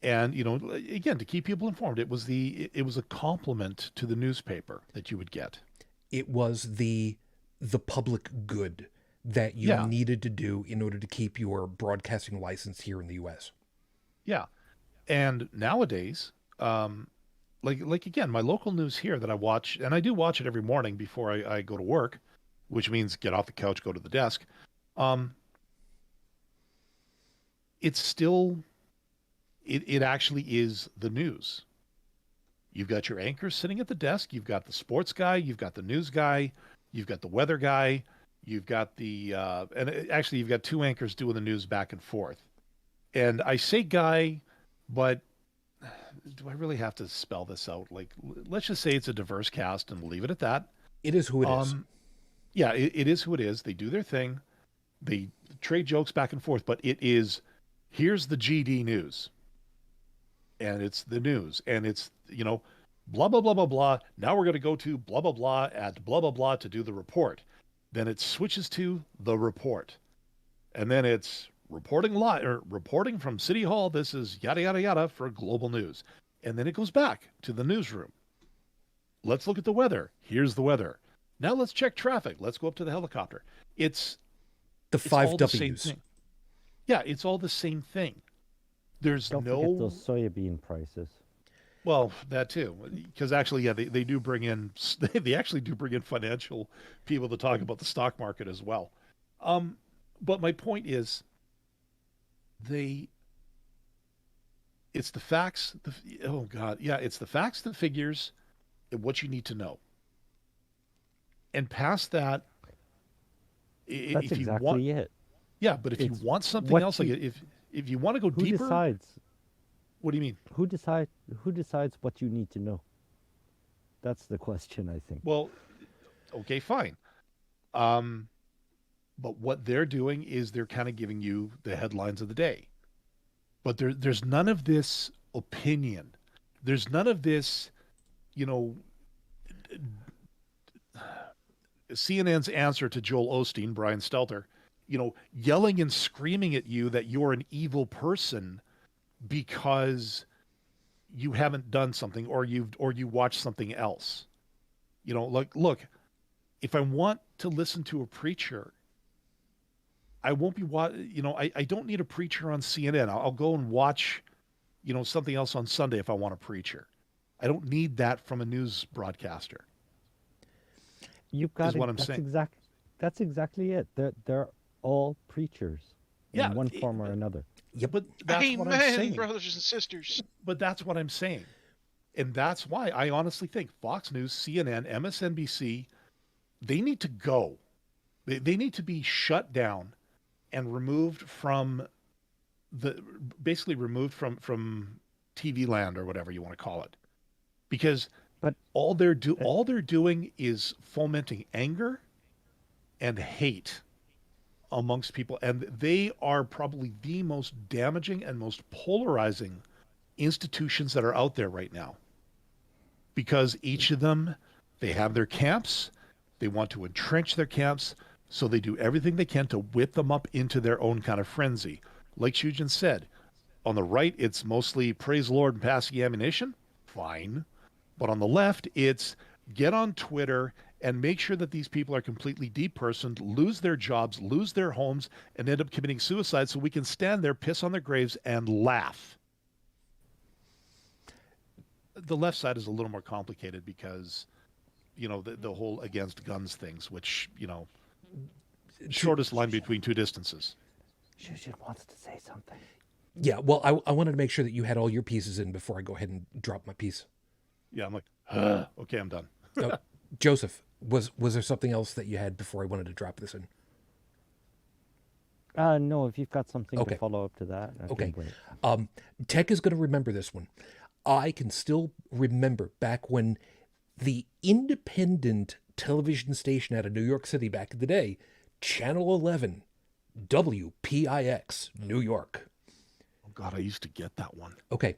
and again, to keep people informed. It was a complement to the newspaper that you would get. It was the public good that you needed to do in order to keep your broadcasting license here in the U.S. Yeah. And nowadays, like again, my local news here that I watch, and I do watch it every morning before I go to work, which means get off the couch, go to the desk. It's still, it actually is the news. You've got your anchors sitting at the desk. You've got the sports guy. You've got the news guy. You've got the weather guy. You've got actually you've got two anchors doing the news back and forth. And I say guy, but do I really have to spell this out? Like, let's just say it's a diverse cast and leave it at that. It is who it is. Yeah, it is who it is. They do their thing. They trade jokes back and forth, but it is, here's the GD news. And it's the news. And it's, blah, blah, blah, blah, blah. Now we're going to go to blah, blah, blah at blah, blah, blah to do the report. Then it switches to the report. And then it's reporting live or reporting from City Hall. This is yada, yada, yada for global news. And then it goes back to the newsroom. Let's look at the weather. Here's the weather. Now let's check traffic. Let's go up to the helicopter. It's The five all the same W's. thing. Yeah, it's all the same thing. There's Don't forget those soybean prices. Well, that too, because actually, yeah, they do bring in, they actually do bring in financial people to talk about the stock market as well. But my point is, it's the facts. It's the facts, the figures, and what you need to know. And past that, That's if you exactly want, it. yeah, but if you It's want something what else, like you- if you want to go Who deeper, decides? what do you mean? Who decides what you need to know? That's the question, I think. Well, okay, fine. But what they're doing is they're kind of giving you the headlines of the day. But there's none of this opinion. There's none of this, CNN's answer to Joel Osteen, Brian Stelter, yelling and screaming at you that you're an evil person because you haven't done something or you watched something else. Look, if I want to listen to a preacher, I won't be I don't need a preacher on CNN. I'll go and watch, something else on Sunday if I want a preacher. I don't need that from a news broadcaster. You've got is what I'm saying. That's exactly it. They're all preachers Yeah, in one form or another. Yeah, but that's what I'm saying. Amen, brothers and sisters. But that's what I'm saying. And that's why I honestly think Fox News, CNN, MSNBC, they need to go. They need to be shut down and removed from from TV land or whatever you want to call it. Because all they're doing is fomenting anger and hate amongst people, and they are probably the most damaging and most polarizing institutions that are out there right now, because each of them, they have their camps, they want to entrench their camps, so they do everything they can to whip them up into their own kind of frenzy. Like Shujin said, on the right it's mostly praise the Lord and passing ammunition, fine, but on the left it's get on Twitter and make sure that these people are completely depersoned, lose their jobs, lose their homes, and end up committing suicide so we can stand there, piss on their graves, and laugh. The left side is a little more complicated because, the whole against guns things, which, shortest line between two distances. Shujin wants to say something. Yeah, well, I wanted to make sure that you had all your pieces in before I go ahead and drop my piece. Yeah, I'm like, okay, I'm done. Joseph, was there something else that you had before I wanted to drop this in? No, if you've got something Okay. to follow up to that, I Okay. can wait. Tech is going to remember this one. I can still remember back when the independent television station out of New York City back in the day, Channel 11, WPIX, New York. Oh, God, I used to get that one. Okay.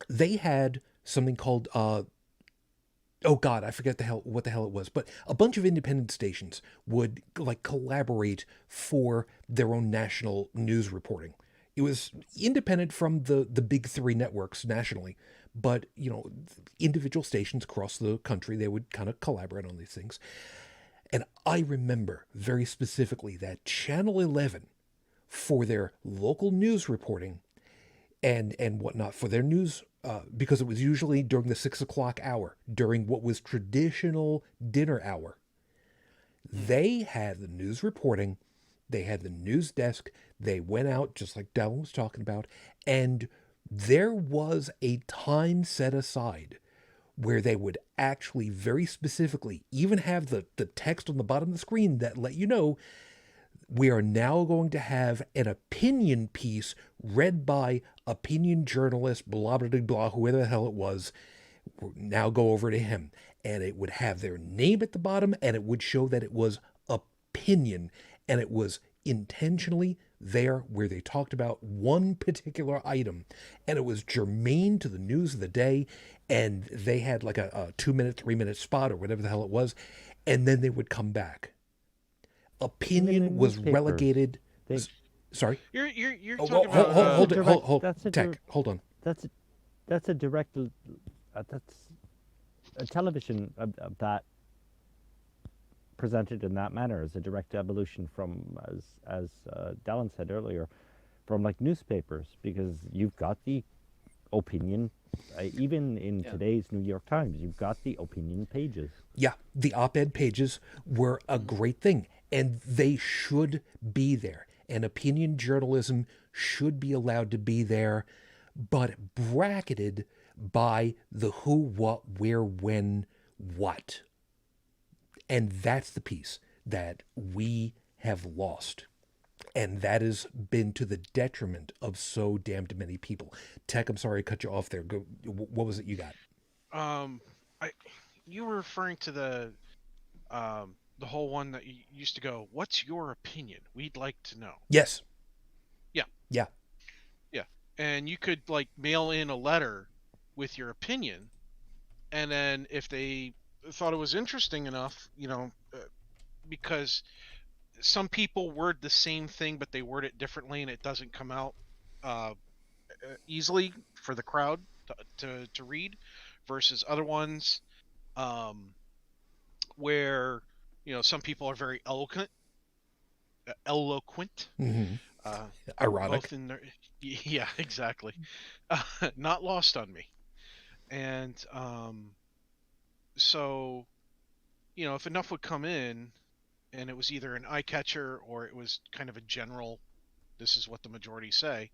They had something called, oh God, I forget what the hell it was, but a bunch of independent stations would collaborate for their own national news reporting. It was independent from the big three networks nationally, but individual stations across the country, they would kind of collaborate on these things. And I remember very specifically that Channel 11, for their local news reporting and whatnot, for their news, because it was usually during the 6 o'clock hour, during what was traditional dinner hour, they had the news reporting, they had the news desk, they went out, just like Dalan was talking about, and there was a time set aside where they would actually very specifically even have the text on the bottom of the screen that let you know we are now going to have an opinion piece read by opinion journalist, blah, blah, blah, blah, whoever the hell it was. We'll now go over to him. And it would have their name at the bottom, and it would show that it was opinion, and it was intentionally there where they talked about one particular item, and it was germane to the news of the day, and they had like a 2-minute, 3-minute spot or whatever the hell it was, and then they would come back. Opinion was newspapers, relegated. they- Sorry. You're Oh, talking hold, about hold, hold, hold, that's a Tech, direct- hold on. That's a direct. That's a television of that presented in that manner is a direct evolution from, as Dalan said earlier, from like newspapers, because you've got the opinion, even in today's New York Times, you've got the opinion pages. Yeah, the op-ed pages were a great thing, and they should be there. And opinion journalism should be allowed to be there, but bracketed by the who, what, where, when, what. And that's the piece that we have lost. And that has been to the detriment of so damned many people. Tech, I'm sorry I cut you off there. Go. What was it you got? You were referring to the whole one that you used to go, "What's your opinion? We'd like to know." Yes. Yeah. Yeah. Yeah. And you could like mail in a letter with your opinion, and then if they thought it was interesting enough, because some people word the same thing but they word it differently and it doesn't come out easily for the crowd to read, versus other ones where some people are very eloquent, Mm-hmm. Ironic. both in their yeah, exactly. Not lost on me. And so if enough would come in and it was either an eye catcher or it was kind of a general, this is what the majority say,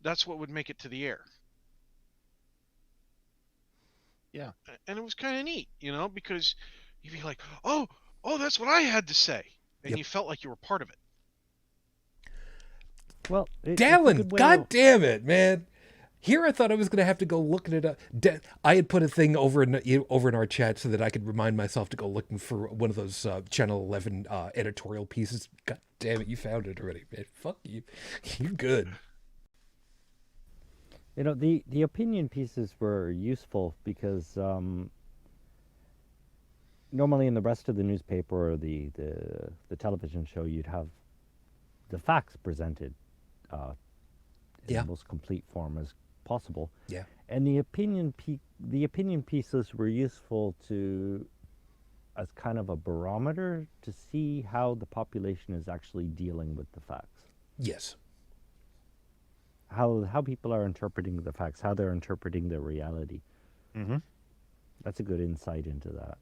that's what would make it to the air. Yeah. And it was kind of neat, because you'd be like, oh, that's what I had to say. And Yep. you felt like you were part of it. Well, Dalan, God damn it, man. Here I thought I was going to have to go looking it up. I had put a thing over in our chat so that I could remind myself to go looking for one of those Channel 11 editorial pieces. God damn it, you found it already, man. Fuck you. You're good. The opinion pieces were useful because normally in the rest of the newspaper or the television show, you'd have the facts presented in Yeah. the most complete form as possible. Yeah. And the opinion pieces were useful as kind of a barometer to see how the population is actually dealing with the facts. Yes. How people are interpreting the facts, how they're interpreting their reality. Mm-hmm. That's a good insight into that.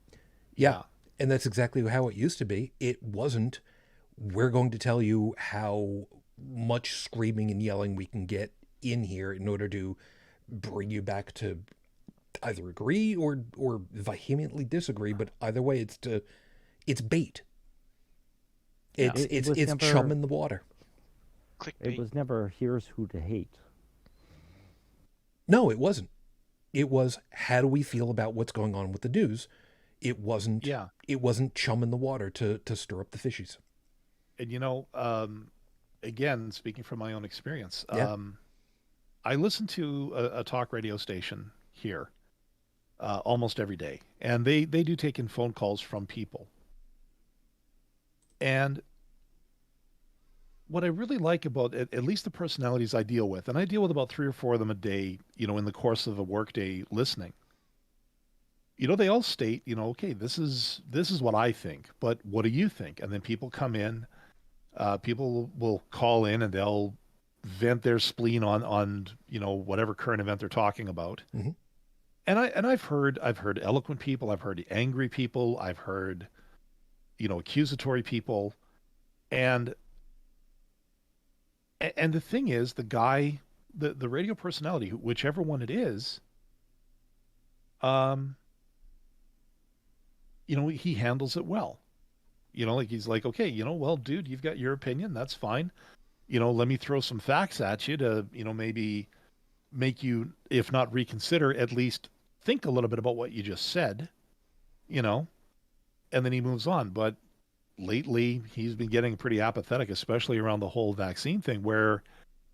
Yeah. And that's exactly how it used to be. It wasn't, we're going to tell you how much screaming and yelling we can get in here in order to bring you back to either agree or vehemently disagree, but either way it's bait. It's never, chum in the water. Clickbait. It was never here's who to hate. No, it wasn't. It was, how do we feel about what's going on with the news? It wasn't chum in the water to stir up the fishies. And again, speaking from my own experience, Yeah. I listen to a talk radio station here almost every day, and they do take in phone calls from people. And what I really like about at least the personalities I deal with, and I deal with about 3 or 4 of them a day, in the course of a workday listening. They all state, okay, this is what I think, but what do you think? And then people come in, people will call in and they'll vent their spleen on whatever current event they're talking about. Mm-hmm. And I've heard eloquent people, I've heard angry people, I've heard accusatory people, and the thing is, the guy, the radio personality, whichever one it is, he handles it well. Like he's like, okay, well, dude, you've got your opinion, that's fine. Let me throw some facts at you to, maybe make you, if not reconsider, at least think a little bit about what you just said, and then he moves on. But lately he's been getting pretty apathetic, especially around the whole vaccine thing, where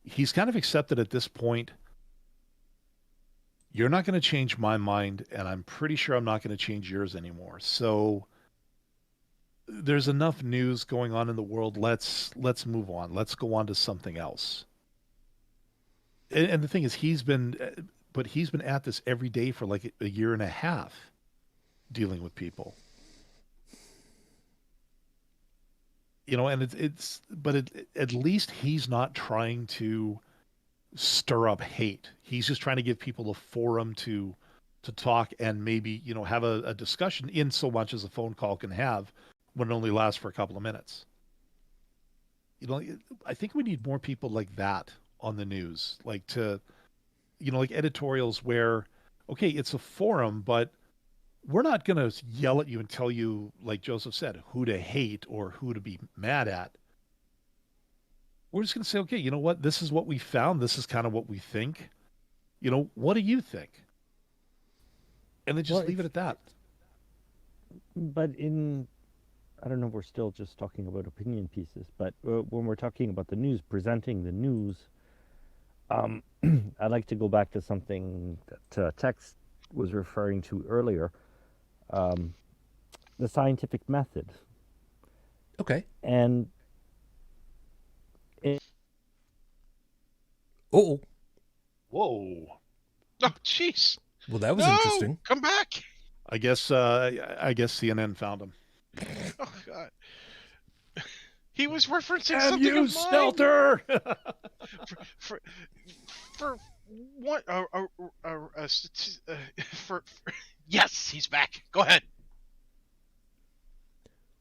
he's kind of accepted at this point, you're not going to change my mind, and I'm pretty sure I'm not going to change yours anymore. So there's enough news going on in the world. Let's move on. Let's go on to something else. And the thing is, he's been at this every day for like a year and a half, dealing with people. You know, and at least he's not trying to stir up hate. He's just trying to give people a forum to talk and maybe, you know, have a discussion in so much as a phone call can have when it only lasts for a couple of minutes. You know, I think we need more people like that on the news, like like editorials where, okay, it's a forum, but we're not going to yell at you and tell you, like Joseph said, who to hate or who to be mad at. We're just going to say, okay, you know what? This is what we found. This is kind of what we think. You know, what do you think? And then just leave it at that. But I don't know, we're still just talking about opinion pieces, but when we're talking about the news, presenting the news, I'd like to go back to something that Tex was referring to earlier, the scientific method. Okay. And Oh. Whoa. Oh, jeez. Well, that was No! interesting. Come back. I guess CNN found him. Oh, God. He was referencing Have something you, of mine. Stelter? For what? Yes, he's back. Go ahead.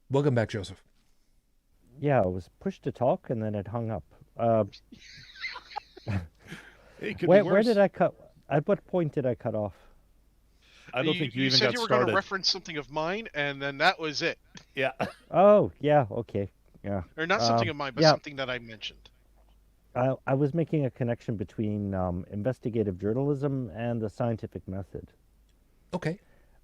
Welcome back, Joseph. yeah, I was pushed to talk and then it hung up. It could be Where worse. did I cut? At what point did I cut off? I don't think you even said got you were started. going to reference something of mine, and then that was it. Yeah. Oh, yeah, okay. Yeah. Or not something of mine, but yeah. something that I mentioned. I was making a connection between investigative journalism and the scientific method, Okay.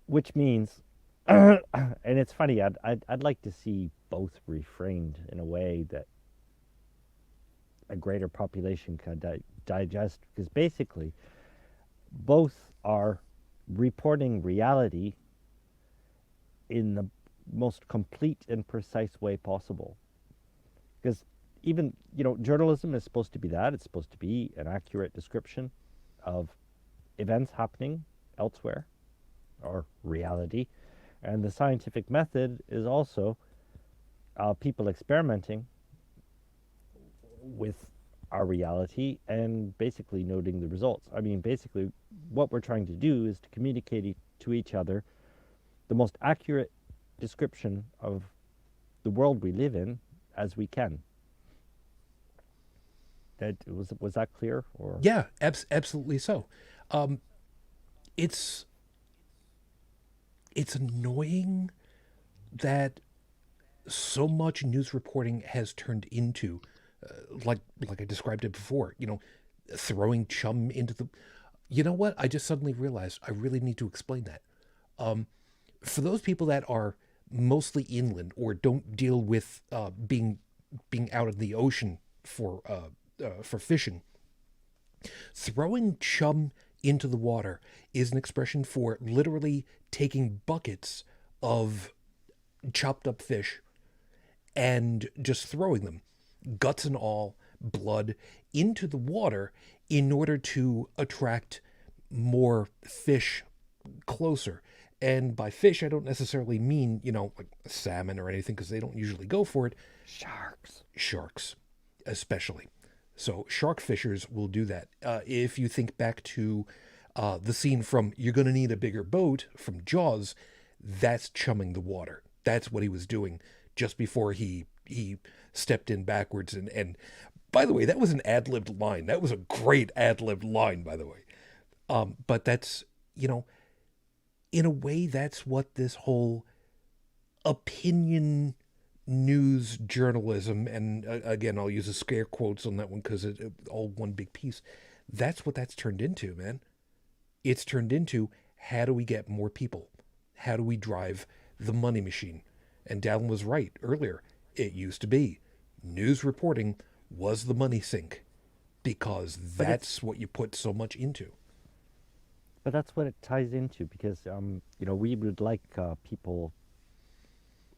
which means, and it's funny, I'd like to see both reframed in a way that a greater population can digest, because basically both are reporting reality in the most complete and precise way possible. Because even, journalism is supposed to be that. It's supposed to be an accurate description of events happening elsewhere, or reality. And the scientific method is also people experimenting with our reality and basically noting the results. I mean, basically, what we're trying to do is to communicate to each other the most accurate description of the world we live in as we can. Was that clear? Or Yeah, absolutely so. It's annoying that so much news reporting has turned into, like I described it before, throwing chum into the... You know what? I just suddenly realized I really need to explain that. For those people that are mostly inland or don't deal with being out in the ocean for fishing, throwing chum into the water is an expression for literally taking buckets of chopped up fish and just throwing them, guts and all, blood, into the water in order to attract more fish closer. And by fish, I don't necessarily mean, like salmon or anything, because they don't usually go for it. Sharks, especially. So shark fishers will do that. If you think back to the scene from You're Gonna Need a Bigger Boat from Jaws, that's chumming the water. That's what he was doing just before he stepped in backwards. And by the way, that was an ad-libbed line. That was a great ad-libbed line, by the way. But that's, in a way, that's what this whole opinion news journalism, and again, I'll use the scare quotes on that one because it's all one big piece. That's what that's turned into, man. It's turned into, how do we get more people? How do we drive the money machine? And Dalan was right earlier. It used to be. News reporting was the money sink because that's what you put so much into. But that's what it ties into because, we would like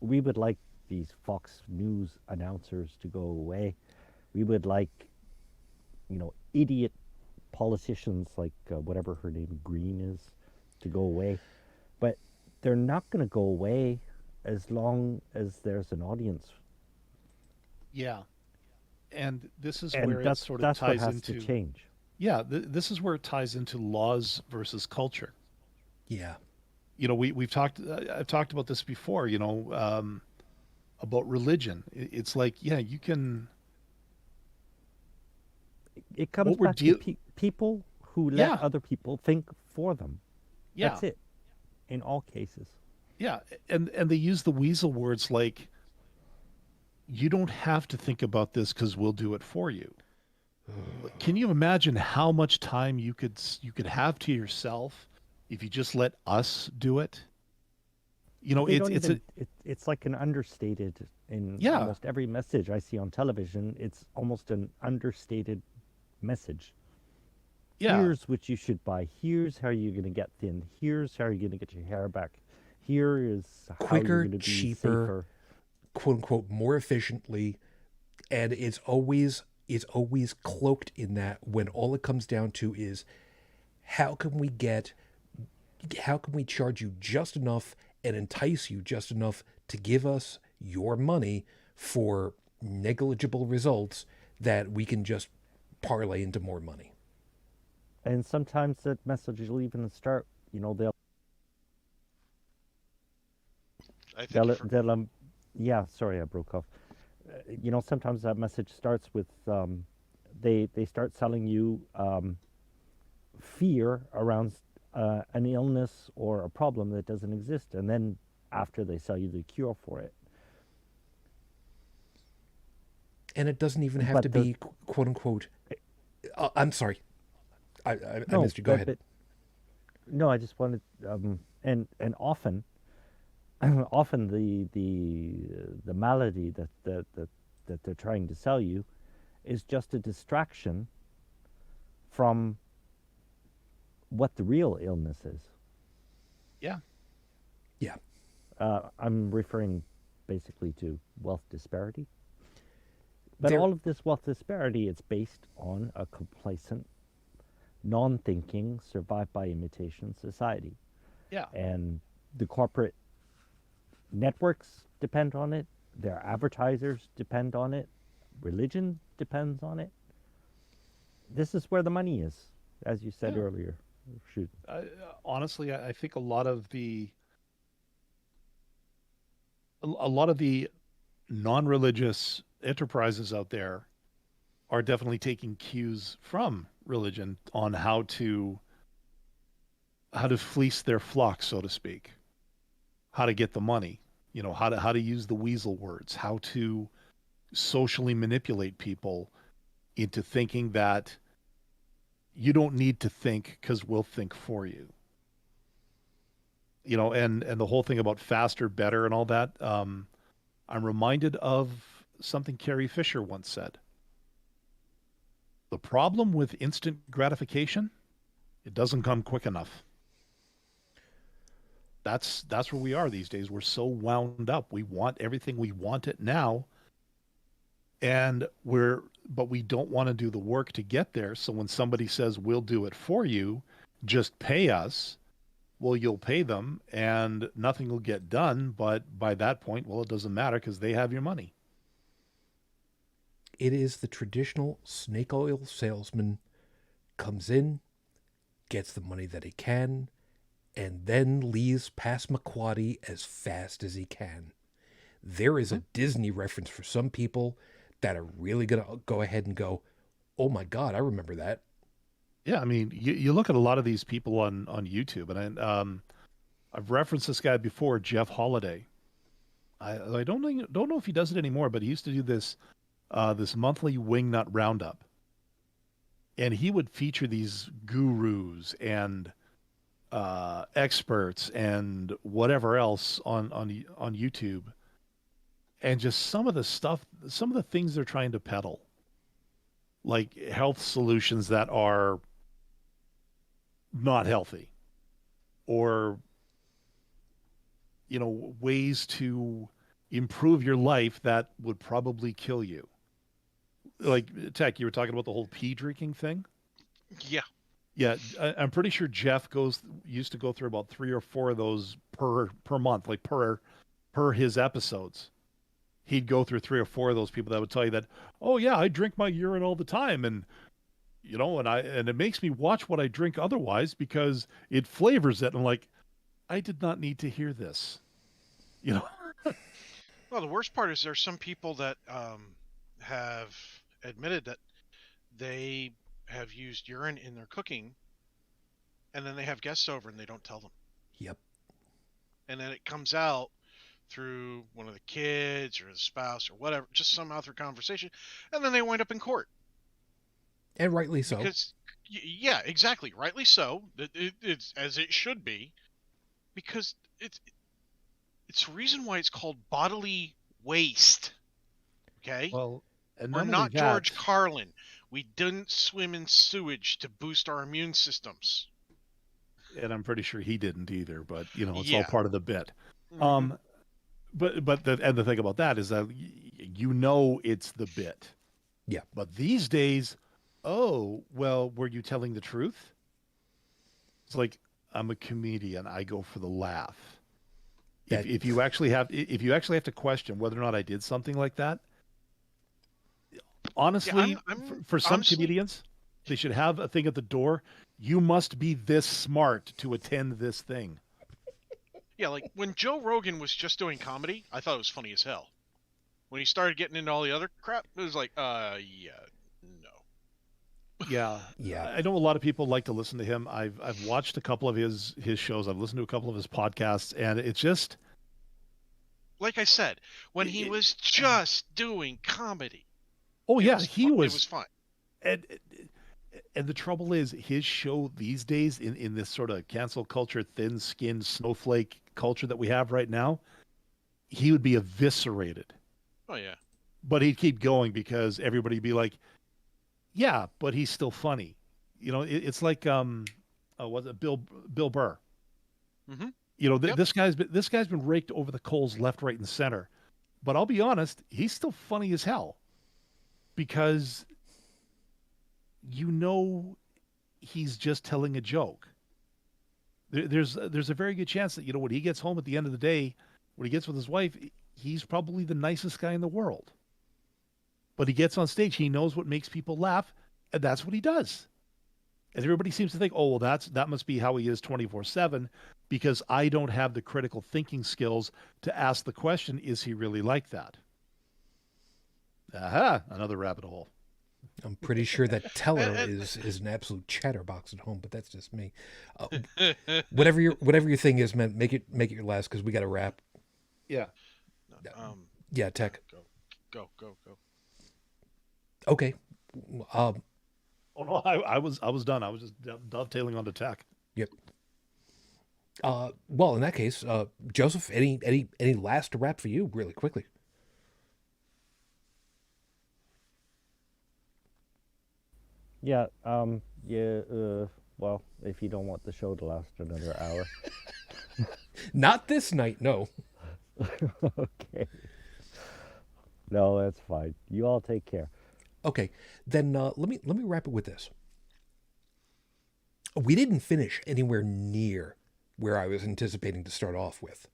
we would like these Fox News announcers to go away. We would like, idiot politicians like whatever her name Green is to go away. But they're not going to go away as long as there's an audience. Yeah. And this is And where it sort of that's what ties has into to change. Yeah, this is where it ties into laws versus culture. Yeah. We've talked I've talked about this before, about religion. It's like, yeah, you can It comes what we're back to people who let Yeah. other people think for them. Yeah. That's it. In all cases. Yeah, and they use the weasel words like, you don't have to think about this because we'll do it for you. Can you imagine how much time you could have to yourself if you just let us do it? It's like an understated in Yeah. almost every message I see on television. It's almost an understated message. Yeah. Here's what you should buy. Here's how you're going to get thin. Here's how you're going to get your hair back. Here is how Quicker, you're going to be cheaper, safer. quote unquote, more efficiently. And it's always cloaked in that when all it comes down to is how can we charge you just enough and entice you just enough to give us your money for negligible results that we can just parlay into more money. And sometimes that message will even start, I think they'll yeah, sorry, I broke off. Sometimes that message starts with, they start selling you fear around an illness or a problem that doesn't exist. And then after they sell you the cure for it. And it doesn't even have But to be, quote unquote, I'm sorry. I No, missed you. Go ahead. No, I just wanted, and often, often the malady that they're trying to sell you is just a distraction from what the real illness is. Yeah. Yeah. I'm referring basically to wealth disparity. But There- all of this wealth disparity, it's based on a complacent, non-thinking, survive-by-imitation society. Yeah. And the corporate networks depend on it. Their advertisers depend on it. Religion depends on it. This is where the money is, as you said Yeah. earlier. Shoot. Honestly, I think a lot of the non-religious enterprises out there are definitely taking cues from religion on how to fleece their flock, so to speak, how to get the money, how to use the weasel words, how to socially manipulate people into thinking that you don't need to think because we'll think for you. And the whole thing about faster, better, and all that. I'm reminded of something Carrie Fisher once said. The problem with instant gratification, it doesn't come quick enough. That's where we are these days. We're so wound up. We want everything. We want it now. But we don't want to do the work to get there. So when somebody says, we'll do it for you, just pay us, well, you'll pay them and nothing will get done. But by that point, well, it doesn't matter because they have your money. It is the traditional snake oil salesman comes in, gets the money that he can, and then leaves Passamaquoddy as fast as he can. There is a Disney reference for some people that are really going to go ahead and go, oh my God, I remember that. Yeah, I mean, you look at a lot of these people on YouTube, and I've referenced this guy before, Jeff Holiday. I don't know if he does it anymore, but he used to do this monthly wingnut roundup, and he would feature these gurus and experts and whatever else on YouTube and just some of the things they're trying to peddle, like health solutions that are not healthy, or ways to improve your life that would probably kill you. Like, Tech, you were talking about the whole pee drinking thing. Yeah. Yeah, I'm pretty sure Jeff used to go through about 3 or 4 of those per month, like per his episodes. He'd go through 3 or 4 of those people that would tell you that, oh yeah, I drink my urine all the time, and and it makes me watch what I drink otherwise because it flavors it. And I'm like, I did not need to hear this. Well, the worst part is there's some people that have admitted that they have used urine in their cooking, and then they have guests over and they don't tell them. Yep. And then it comes out through one of the kids or the spouse or whatever, just somehow through conversation, and then they wind up in court. And rightly so. Because, yeah, exactly, rightly so. It's as it should be, because it's the reason why it's called bodily waste. Okay? Well, and we're not George Carlin. We didn't swim in sewage to boost our immune systems. And I'm pretty sure he didn't either, but it's Yeah. all part of the bit. Mhm. But the thing about that is that it's the bit. Yeah. But these days, oh, well, were you telling the truth? It's like, I'm a comedian. I go for the laugh. If you actually have to question whether or not I did something like that, honestly, for some comedians, they should have a thing at the door. You must be this smart to attend this thing. Yeah, like when Joe Rogan was just doing comedy, I thought it was funny as hell. When he started getting into all the other crap, it was like, no. Yeah. Yeah. I know a lot of people like to listen to him. I've watched a couple of his shows. I've listened to a couple of his podcasts, and it's just, like I said, when he was just doing comedy. Oh yeah, it was fun. And the trouble is, his show these days, in this sort of cancel culture, thin-skinned snowflake culture that we have right now, he would be eviscerated. Oh yeah. But he'd keep going because everybody'd be like, yeah, but he's still funny. It's like was it Bill Burr? Mm-hmm. Yep. This guy's been raked over the coals left, right, and center. But I'll be honest, he's still funny as hell because he's just telling a joke. There's a very good chance that when he gets home at the end of the day, when he gets with his wife, he's probably the nicest guy in the world. But he gets on stage, he knows what makes people laugh, and that's what he does. And everybody seems to think, oh, well, that must be how he is 24/7, because I don't have the critical thinking skills to ask the question, is he really like that? Aha, another rabbit hole. I'm pretty sure that Teller is an absolute chatterbox at home, but that's just me. Whatever your thing is, man, make it your last, because we got to wrap. Yeah. Yeah, Tech. Go. Okay. Oh no, I was done. I was just dovetailing onto Tech. Yep. Well, in that case, Joseph, any last wrap for you, really quickly? Yeah, well, if you don't want the show to last another hour. Not this night, no. Okay. No, that's fine. You all take care. Okay, then let me wrap it with this. We didn't finish anywhere near where I was anticipating to start off with.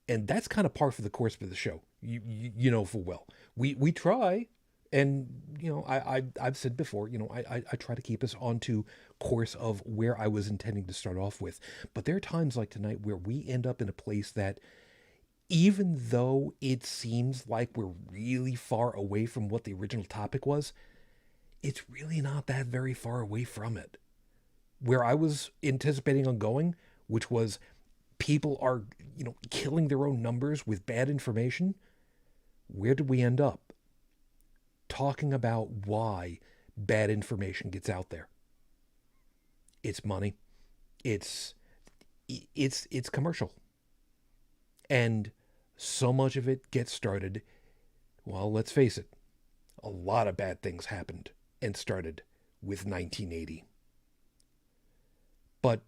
And that's kind of par for the course for the show. You know full well. We try. And, I've said before, I try to keep us onto course of where I was intending to start off with. But there are times like tonight where we end up in a place that, even though it seems like we're really far away from what the original topic was, it's really not that very far away from it. Where I was anticipating on going, which was people are, killing their own numbers with bad information, where did we end up? Talking about why bad information gets out there. It's money. It's commercial. And so much of it gets started, well, let's face it, a lot of bad things happened and started with 1980. But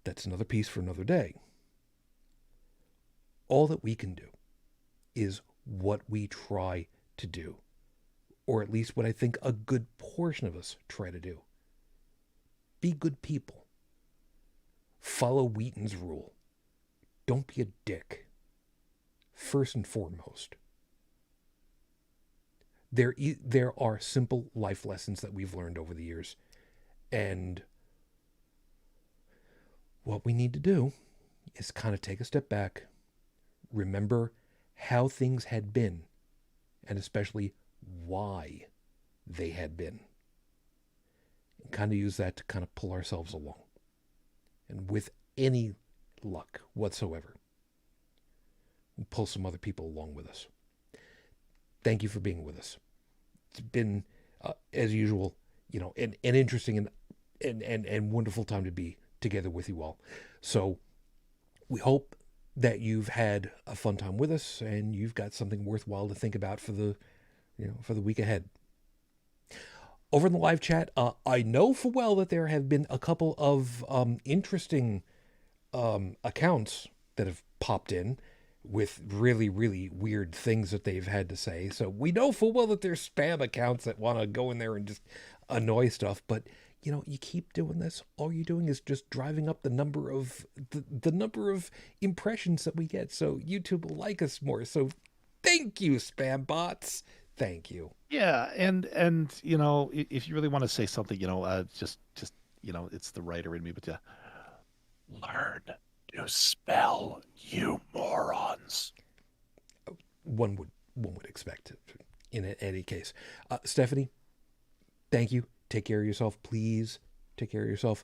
that's another piece for another day. All that we can do is what we try to do, or at least what I think a good portion of us try to do. Be good people. Follow Wheaton's rule. Don't be a dick. First and foremost. There are simple life lessons that we've learned over the years. And what we need to do is kind of take a step back, remember how things had been, and especially why they had been. And kind of use that to kind of pull ourselves along. And with any luck whatsoever, we'll pull some other people along with us. Thank you for being with us. It's been, as usual, an interesting and wonderful time to be together with you all. So we hope that you've had a fun time with us and you've got something worthwhile to think about for the week ahead. Over in the live chat, I know for well that there have been a couple of interesting accounts that have popped in with really, really weird things that they've had to say. So we know full well that there's spam accounts that want to go in there and just annoy stuff. But, you keep doing this. All you're doing is just driving up the number of the number of impressions that we get. So YouTube will like us more. So thank you, spam bots. Thank you. Yeah, and if you really want to say something, just it's the writer in me, but learn to spell, you morons. One would expect it in any case. Stephanie, thank you. Take care of yourself, please. Take care of yourself.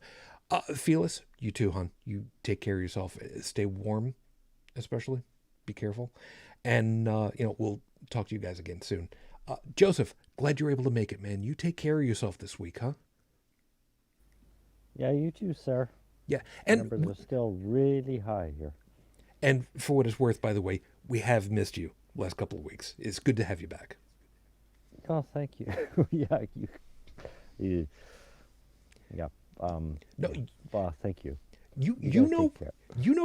Felis, you too, hon. You take care of yourself. Stay warm, especially. Be careful. And we'll talk to you guys again soon. Joseph, glad you're able to make it, man. You take care of yourself this week, huh? Yeah, you too, sir. Yeah, and remember, they're still really high here. And for what it's worth, by the way, we have missed you last couple of weeks. It's good to have you back. Oh, thank you. Yeah. No. Well, thank you. You know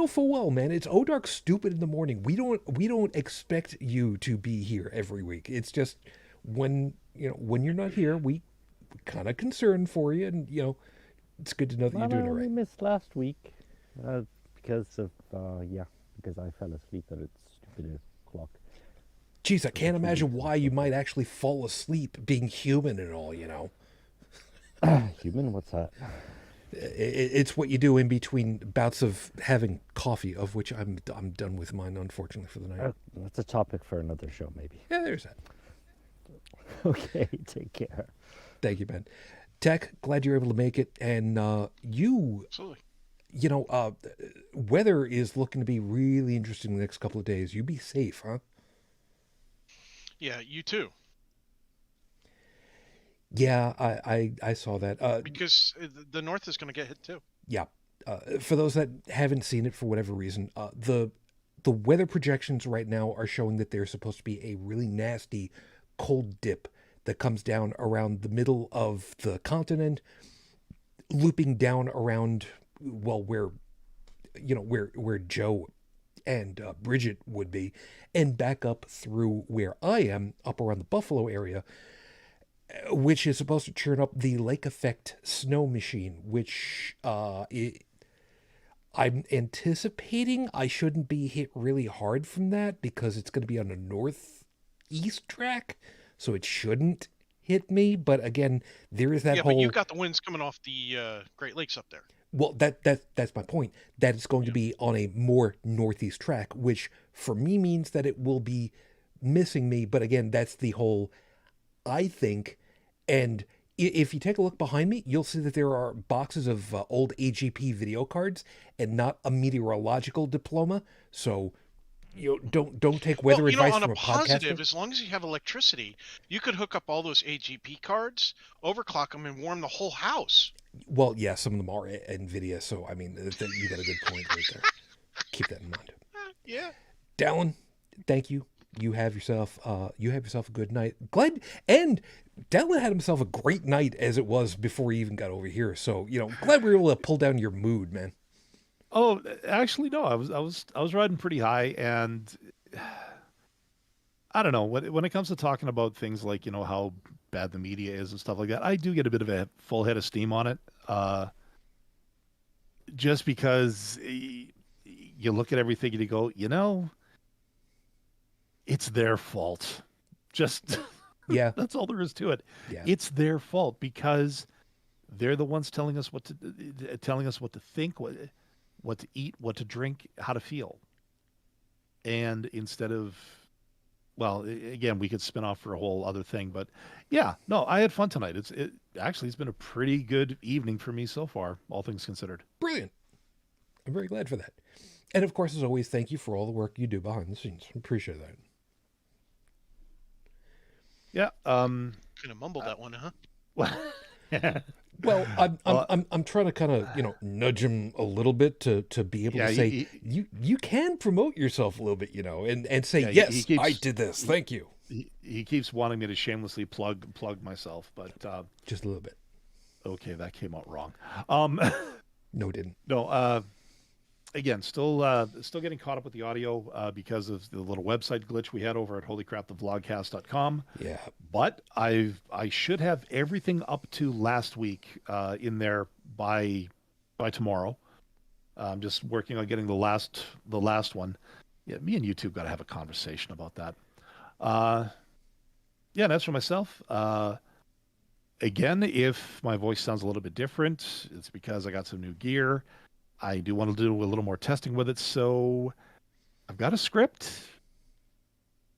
full well, man. It's Odark stupid in the morning. We don't expect you to be here every week. It's just when you're not here, we kind of concerned for you, and it's good to know that you're doing it right. I only missed last week because I fell asleep at its stupid clock. Jeez, I can't imagine why you might actually fall asleep being human and all. Human? What's that? It's what you do in between bouts of having coffee, of which I'm done with mine, unfortunately, for the night. That's a topic for another show, maybe. Yeah, there's that. Okay, take care. Thank you, Ben. Tech, glad you're able to make it. And Absolutely. Weather is looking to be really interesting the next couple of days. You be safe, huh? Yeah, you too. Yeah, I saw that. Because the North is going to get hit too. Yeah. For those that haven't seen it for whatever reason, the weather projections right now are showing that there's supposed to be a really nasty cold dip that comes down around the middle of the continent, looping down around, well, where Joe and Brigid would be, and back up through where I am, up around the Buffalo area, which is supposed to churn up the lake effect snow machine, which I'm anticipating I shouldn't be hit really hard from that because it's going to be on a northeast track, so it shouldn't hit me. But again, there is that whole... Yeah, but you've got the winds coming off the Great Lakes up there. Well, that's my point. That it's going to be on a more northeast track, which for me means that it will be missing me. But again, that's the whole, I think, and if you take a look behind me, you'll see that there are boxes of old AGP video cards and not a meteorological diploma. So don't take weather advice from a positive, podcaster. as long as you have electricity, you could hook up all those AGP cards, overclock them, and warm the whole house. Well, yeah, some of them are NVIDIA, so I mean, you got a good point right there. Keep that in mind. Yeah. Dalan, thank you. You have yourself a good night. Glad, and Dalan had himself a great night as it was before he even got over here. So, glad we were able to pull down your mood, man. Oh, actually, no. I was riding pretty high, and I don't know, when it comes to talking about things like, how bad the media is and stuff like that, I do get a bit of a full head of steam on it. Just because you look at everything and you go, it's their fault. Just Yeah. that's all there is to it. Yeah. It's their fault because they're the ones telling us what to think, what to eat, what to drink, how to feel. And instead of, well, again, we could spin off for a whole other thing, but yeah, no, I had fun tonight. It's been a pretty good evening for me so far, all things considered. Brilliant. I'm very glad for that. And of course, as always, thank you for all the work you do behind the scenes. Appreciate that. Yeah. Kind of mumbled that one, huh? Well, I'm trying to kind of nudge him a little bit to be able to say you can promote yourself a little bit, and say yes, I did this. Thank you. He keeps wanting me to shamelessly plug myself, but just a little bit. Okay, that came out wrong. No, it didn't. No. Again, still getting caught up with the audio because of the little website glitch we had over at holycrapthevlogcast.com. Yeah. But I should have everything up to last week in there by tomorrow. I'm just working on getting the last one. Yeah, me and YouTube got to have a conversation about that. Yeah, that's for myself. Again, if my voice sounds a little bit different, it's because I got some new gear. I do want to do a little more testing with it, so I've got a script.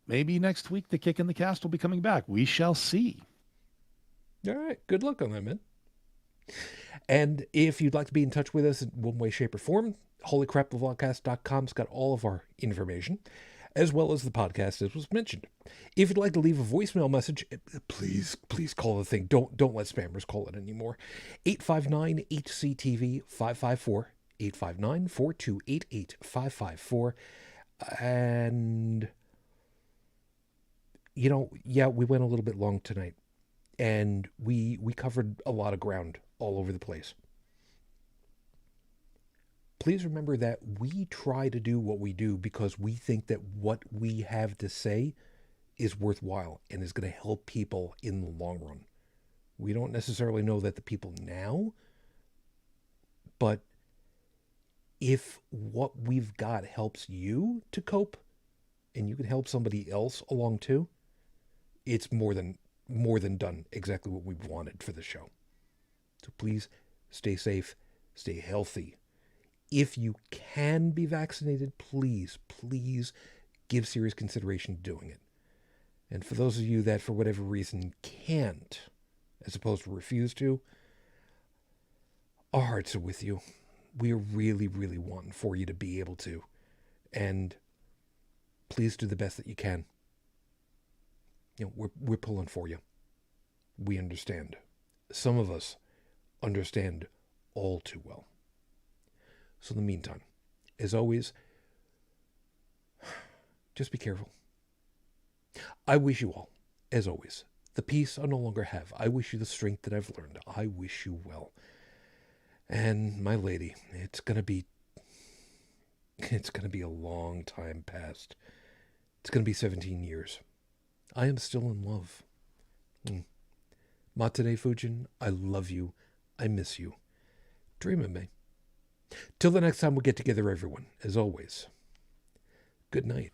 Maybe next week the kick in the cast will be coming back. We shall see. All right. Good luck on that, man. And if you'd like to be in touch with us in one way, shape, or form, holycrapthevlogcast.com's got all of our information, as well as the podcast, as was mentioned. If you'd like to leave a voicemail message, please call the thing. Don't let spammers call it anymore. 859-HCTV 554. 859-4288-554. And, yeah, we went a little bit long tonight. And we covered a lot of ground all over the place. Please remember that we try to do what we do because we think that what we have to say is worthwhile and is going to help people in the long run. We don't necessarily know that the people now, but if what we've got helps you to cope and you can help somebody else along too, it's more than done exactly what we wanted for the show. So please stay safe, stay healthy. If you can be vaccinated, please give serious consideration to doing it. And for those of you that for whatever reason can't, as opposed to refuse to, our hearts are with you. We're really, really wanting for you to be able to. And please do the best that you can. We're pulling for you. We understand. Some of us understand all too well. So in the meantime, as always, just be careful. I wish you all, as always, the peace I no longer have. I wish you the strength that I've learned. I wish you well. And my lady, it's gonna be a long time past. It's gonna be 17 years. I am still in love. Matane Fujin, I love you. I miss you. Dream of me. Till the next time we get together, everyone, as always, good night.